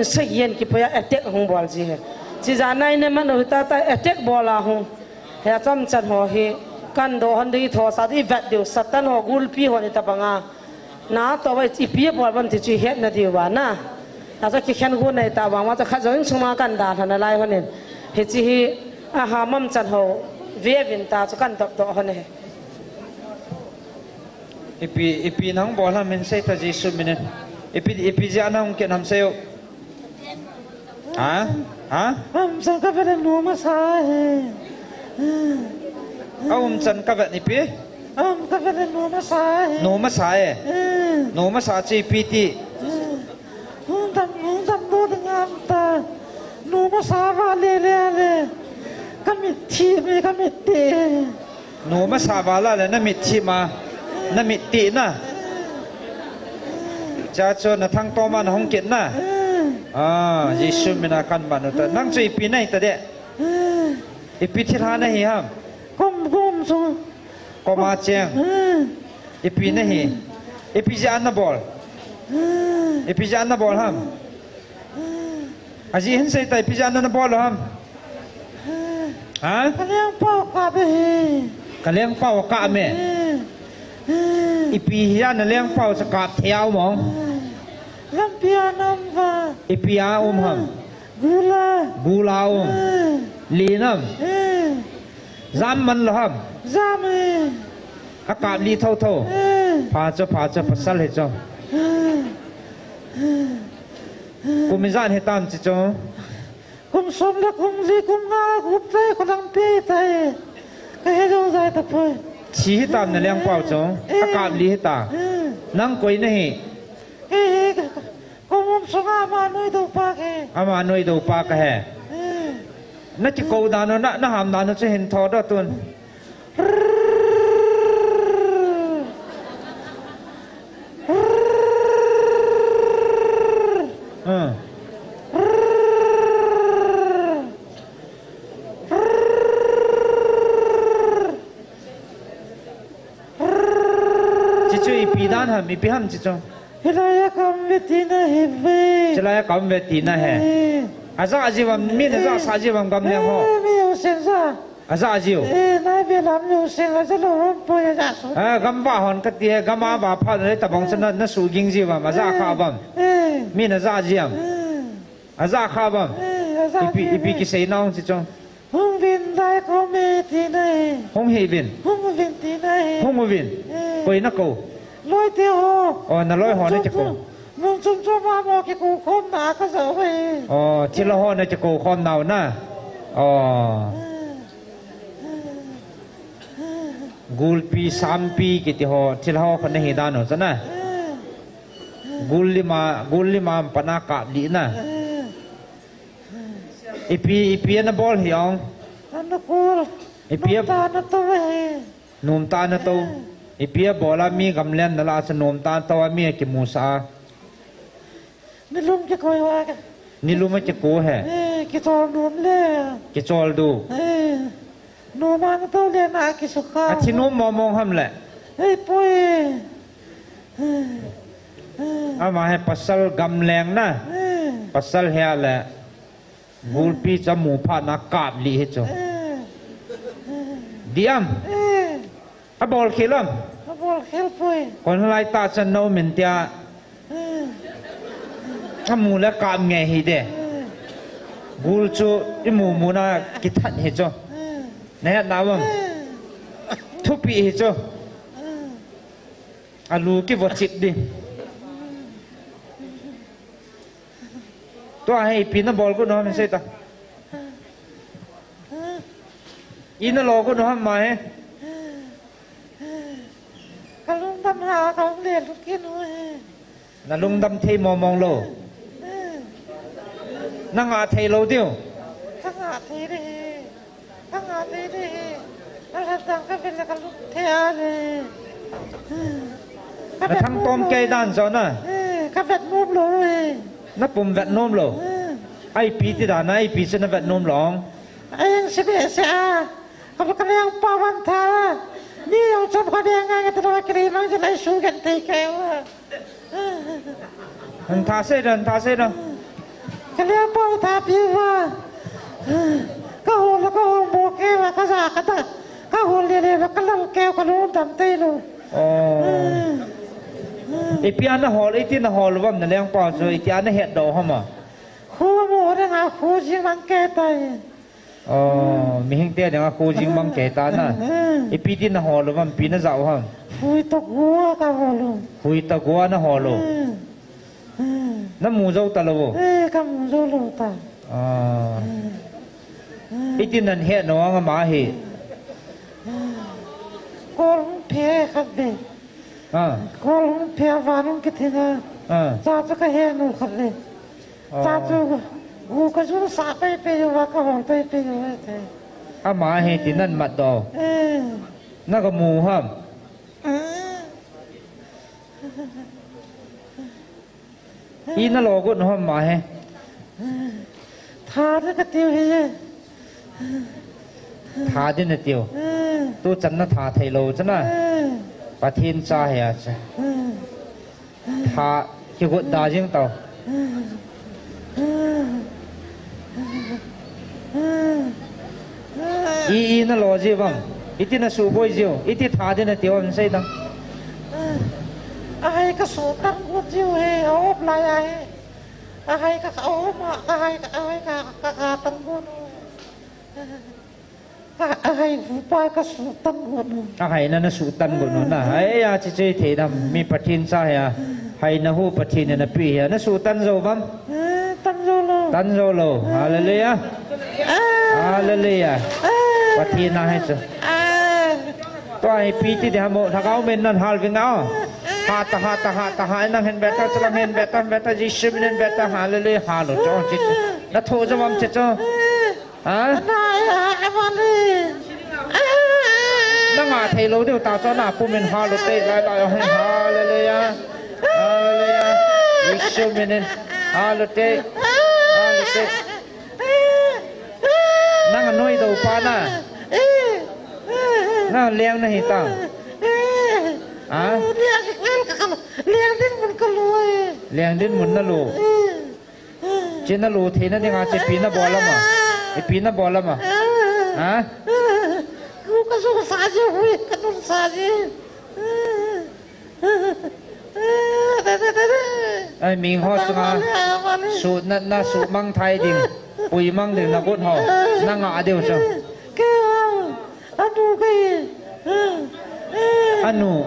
sẽ yên kịp phải attack hung ball gì hết chỉ ra này nên mà người ta attack ball là hung hệ chăm chân họ hi căn đồ hắn đi thò sát đi vẹt điều sát tan họ gulpi họ đi tập banga na to vậy chỉ bia ball vẫn chỉ hết là điều mà na ta cho khi khen gun này ta bằng mà ta khát giống sung ma căn đàn hắn lại hắn nên hệ chỉ hi ha mâm chân họ về viên ta cho căn tập đó hắn này ipi nang ball ham men sai ta jisu minen ipi ja nang ke nam sayo hả sao các bạn nuôi mà sai chân các bạn ipi các bạn nuôi mà sai chi piti tam đô đừng ăn ta nuôi mà sai vào le kami tê nuôi mà sai vào là na mit chi mà na mit ti na cha cho na thang to mà hong kiện na Yesus menakan manusia. Nang cuy ipi nai tadi, ipi tirhana hi ham. Kom so. Kom aceng. Ipi nahi. Ipi jana bol. Ipi jana bol ham. Aji hen say tay ipi jana bol ham. Ha? Kaliang pau ka be. Kaliang pau ka me. Ipi jana kaliang pau sekap theo mong. Lampia namva. Ipia ham. Gula Linam. Zam man ham. Zam. อากาศลีเท่าพาจะปัสสาวะจ้ะกุมจานเหตุการณ์จ้ะกุมสมละกุมลีกุมงากุมใจกุลังเปย์ใจก็ให้ดูใจตะพูชี้ตามนั่นเลี้ยงเปล่าจ้ะอากาศลีเหตุตานั่งกุยนี่กุมสงอามาหน่วยดูปากอามาหน่วยดูปากนั่นจะกูดานน่ะหามดานจะเห็นทอดตัวมีพิหามจิตจงเฮลายกำเวทีน่ะเฮเวเฮลายกำเวทีน่ะเฮอาจารย์อาจีวันมีนะจ๊ะสาจีวันกำเนียงhoมีอยู่เส้นจ้ะอาจารย์อาจีอยู่นายเวลามีอยู่เส้นอาจารย์รู้ป่วยจ้ะสุกำบ้าหอนกัดเดียกำมาบ้าพัดเลยตะบังฉันน่ะสูกิงจีวันอาจารย์ข้าบัมมีนะจ๊ะอาจีมอาจารย์ข้าบัมอีปีกิเซน้องจิตจงหงวินได้ก็มีที่ไหนหงเฮวินหงวินที่ไหนหงวินคุยนักกูลอยเที่ยวอ๋อน่ะลอยหอนี่จะกูมึงจุ่มมาบอกให้กูคอมหนาก็เสียไปอ๋อที่ละหอนี่จะกูคอมหนาวนะอ๋อกูลปี3 ปีกี่ที่หอที่ละหอคนนี้ดานอซะนะกูลลิมาปนากาดีนะอีปีน่ะบอลเหี่ยงนั่นกูอีปีตาน่ะตัวนุ่มตาน่ะตัวอีปีบอลมีกำเล่นนั่นละสนุ่มตาตัวมีกิมูซานี่ลุงจะคอยว่ากันนี่ลุงไม่จะกูแฮกิจอลดูเลยกิจอลดูนูมันตัวเรียนอากิสุขาที่นูมองทำแหละเฮ้ยปุ้ยเอามาให้ปัสสาวะกำแรงนะปัสสาวะเฮียแหละบูลปีจมูกผ่านอากาศลีเหรอดิมอะบอลเขลัมบอลเขลปุ้ยคนไล่ตาฉันโนมินเตียถ้ามูลกามไงฮิเดบูลจูอิมูน่ากิทัดเหรอเนี่ยน้ำมันทุบปีเหรออาลูกิวัดจิตดิตัวให้ปีน่ะบอลก็น้องไม่ใช่ตาอินน่ะโลก็น้องมาให้กลุงดำหาเขาเรียนลูกกินเลยนั่นลุงดำเทมองโลนั่งอาเทโลเดียวนั่งอาเทดินั่งอาเทดิแล้วทางก็เป็นกลุงเทียเลยแล้วทางต้มไก่ด้านซ้อนน่ะก็เวทนุ่มเลยนับปุ่มเวทนุ่มโลไอปีที่ด่านไอปีเส้นเวทนุ่มหลงไอยังเสียเสียเขาบอกกันยังปาวันทานี่เอาจบกันยังไงกันตลอดกรีน้องจะไล่สู้กันตีแกวมันท่าเสียกันกันยังปาทาพี่ว่าก็หัวแล้วก็หัวโบกแกว่าก็จะกันก็หัวเรียนแล้วก็เล่าแก้วก็รู้ดำเต้ลูไอพี่อันน่ะหอไอที่น่ะหอหรือว่ามันเลี้ยงปลาสวยไอที่อันน่ะเห็ดดอกฮะมาครูโมได้ไงครูจิงมังแก่ตายอ๋อมีเฮงเตี้ยเดี๋ยวครูจิงมังแก่ตายนะไอพี่ที่น่ะหอหรือว่าปีน่ะเจ้าฮะหุยตะกัวก็หอลูหุยตะกัวน่ะหอลูน้ำมูเจ้าตะลูก็มูเจ้าลูตาอ๋อไอที่นั่นเห็ดน้องมาเห็ดกอลเพียขับเด็กกอลเพียวานุกิตินะจ้าจะก็เห็นหนูขับเลยจ้าจะกูก็จะสาไปอยู่ว่าก็หงไปอยู่เลยอามาเห็นที่นั่นมาต่อนั่นก็มูห้ามอีนั่นโลกุนห้ามมาเห็นทาร์ก็เตียวเฮ้ทาดินเตียวตัวจันน่ะทาไทยโลจันน่ะปะทินจ่าเหี้ยจ้ะทาขี้กุดดาจิงเต่าอีน่ะโลจีบังอีที่น่ะสูบอยจิวอีที่ทาดินเตียวมันใช่ดังไอ้ก็สูบตั้งกุดจิวเฮ้เอาปลายไอ้ก็เอามาไอ้ก็ตั้งกุด Ahay upa ka sultan gono. Ahay na sultan gono na. Ay ya cici thedam mi patin sa ya. Hay na hu patin na pi ya na sultan zo bam. Tanzolo. Tanzolo. Hallelujah. Hallelujah. Patin na hai so. To ai pi ti de hamo thakau men nan hal vingao. Hata hai nang hen beta chalang hen beta jisu minen beta hallelujah halo cho chit. Na tho zo bam chit cho. Hả? Nó ngả thầy lâu điều tạo cho nạp của mình hoa lụt tê lại hallelujah hallelujah Giêsu mình hallelujah hallelujah nó ngả nuôi đầu pa na nó liang này ta à liang đến muốn nó lù trên nó lù thì nó đi ngả chỉ pin nó bỏ lắm mà pin nó bỏ lắm mà hả Kasuk saja, hui, kasuk saja. Ai mình họ sang sụt na sụt mang thai đình, bùi mang đình na cốt họ, na ngã đều sao? Anu cái, anu.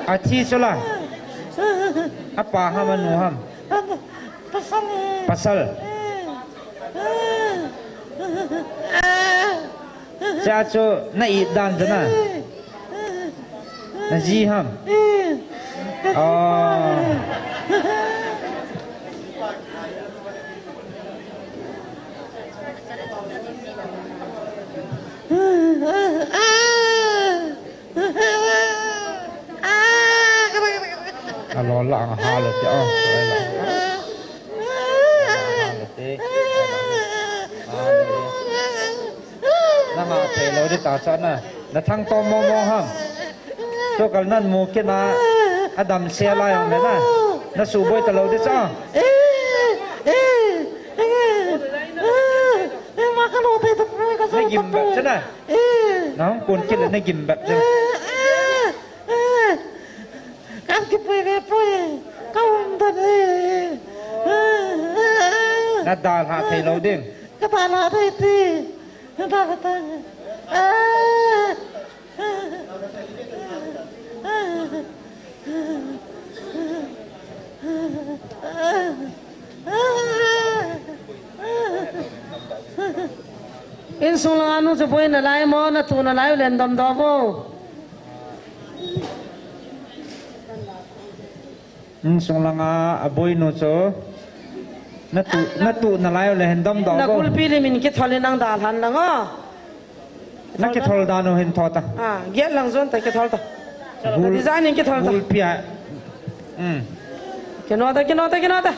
Aci solah. Apa ham anu ham? Pasal. Cha cho na i dan jana. Na ji ham. Alo lang halut ya. Nó ngã thầy lâu đi tạo cho nó thăng to mò ham cho cái nan mua cái na Adam xe lại ông đấy na nó sụp bơi từ lâu đi sao nó gìm bẹp chứ nè nó không cuốn kia là nó gìm bẹp chứ các cái bơi không thật nó đàn hạ thầy lâu đi cái đàn hạ thầy thì in sung lang anu chupoi na lai mo na tu na lai len dam do bo in sung lang aboi no cho na tu na lai len dam do bo na kul pi le min ki thole nang da han lang o na ki thol da no hin thota get lang zon ta ki thol ta design ki thol ta gul pia ke no ta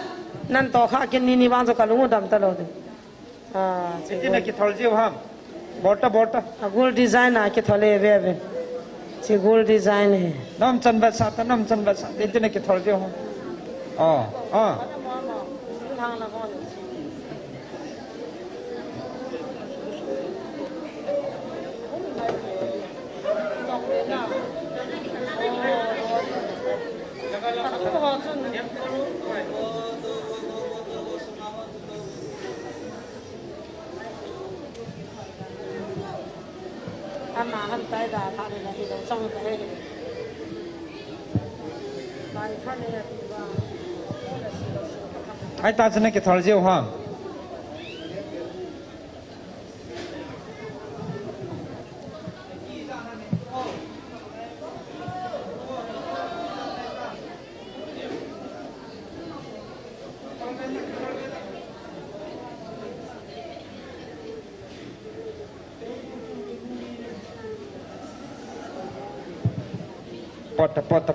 nan to kha ken ni wang zo kalungu dam ta lo de Ini nak kita lihat ham, borta. Gold design nak kita lihat be. Si gold design है. Nam chan bat. Ini nak kita lihat ham. Ai ta chân cái thằng diêu ha.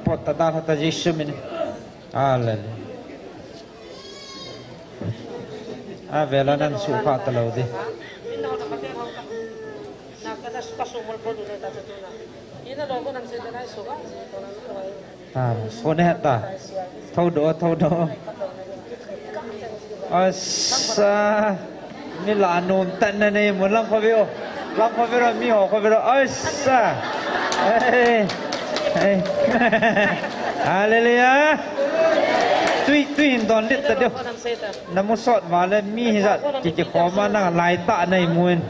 Pota dah hata Yesus ini. Haleluya. Vela nan suka talau di. Phone hata. Thâu đổ. Asa. Mi la nom tan này muốn làm khó biểu rồi mi họ khó biểu rồi. Asa. Hallelujah. tuy hình đòn lít ta điều nằm một sọt vào lên mi ra chỉ khó mà năng lại tạ này muôn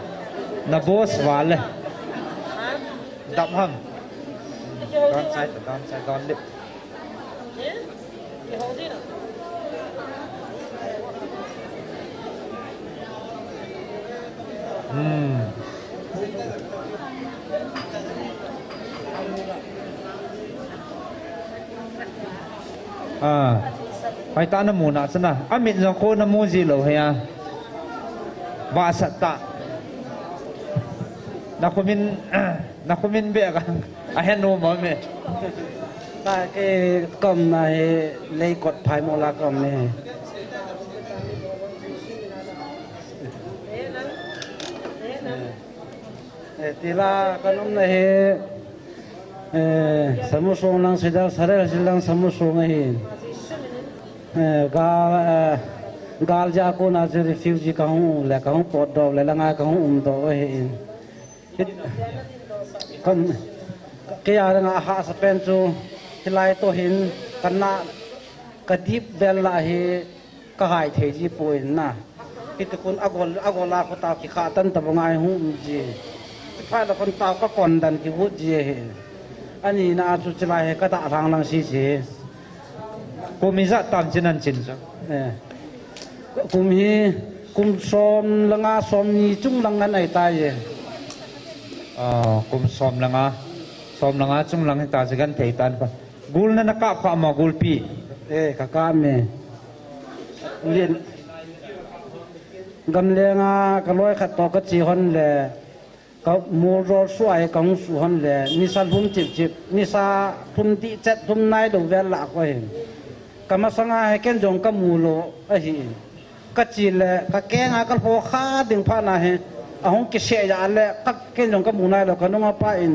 na boss vào lên đậm hầm đòn sai đòn lít phải ta nó mù nát na, mình giờ cô nó mua gì rồi hả? Và sát ta, na cô mình biết à hẹn nô mà mẹ. Ta cái cầm này lấy cột phải một lá cầm này. Thì là cái nôm này samu song lang sedang sarel silang samu song này gal ja ko na je refugee ka hu le ka hu pot do le langa ka hu do he kon ke ya nga ha sa pen chu hilai to hin kana ka dip bel la he ka hai the ji poin na pit kun agola ko ta ki kha tan ta bangai hu ji phai la kon ta ka kon dan ki hu ji he ani na chu chlai ka ta rang lang si ji cô mi ra tam chinan chin cho kum som langa som ni chung langan ai ta ye kum som langa chung lang ta se gan thei tan pa gul na ka pha ma gul pi ka ka me lien gam le nga ka loi khat to ka chi hon le ka mu ro suai kong su hon le ni san hum chip ni sa thum ti chat thum nai do vel la ko hin kama sanga he ken jong ka mulo a hi ka chi le ka ke nga ka ho kha ding pha na he a hong ki she ya le ka ken jong ka mu nai lo ka no ma pa in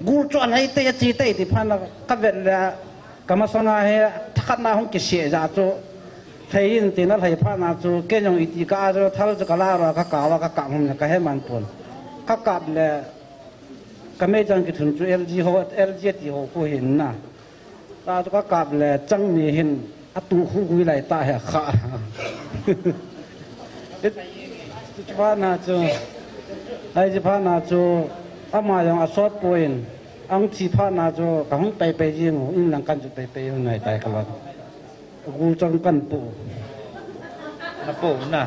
gu chon hai te chi te ti pha na ka vet le kama sanga he thakhat na hong ki she ya chu thei in ti na thei pha na chu ken jong iti ka ro thal chu ka la ro ka wa ka hum ka he man pon ka kap le ka me jang ki thun chu LG ti ho ko hin na taก็กลับเลยจังมีเห็นอตุคู่คุยไหลตาเหรอค่ะจิพานาจูไอ้จิพานาจูอามาอย่างอสอดป่วยอังจิพานาจูกับห้องไปยิงอินหลังกันจุไปอยู่ไหนตายกันแล้วกูจังกันปูน่ะ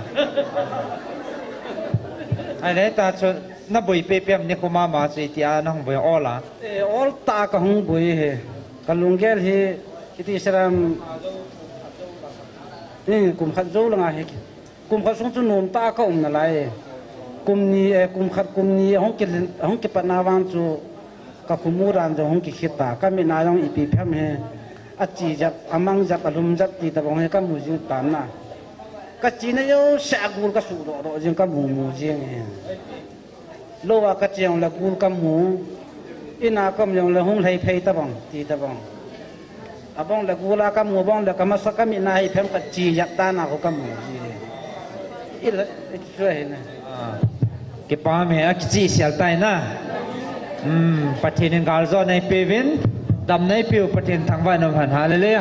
ไอ้เนี่ยตาจูน่าบุยเปียมนี่กูมาสิที่อ่ะน้องบุยอ้อละอ้อตากับห้องบุยเหกันลุงแกที่ที่สระนี่กลุ่มขัดโจ้ละไงกลุ่มขัดสงจุนนตาก็นั่นแหละกลุ่มนี้กลุ่มนี้ห้องเก็บปนาวันจูกับขมูรันจูห้องเก็บขีดตาก็มีนายองอีปีเพิ่มเฮอจีจับอามังจับอารมณ์จับตีตะบงเฮก็มูจิงตันน่ะก็จีนายเสียกูก็สูดโดจิงก็มูจิงเฮโลว่าก็จีงละกูก็มูอินาก็ยังละห้องให้เพย์ตะบังตีตะบังอาบังละกูละก็มูบังละก็มาสักก็มีนายเพิ่มก็จียักตานาก็มูจีอีละช่วยนะเก็บป้าเมียกิจีเสียใจนะประเทศกาลโซในเปวินดำในปิวประเทศทางวันนพันหาเลย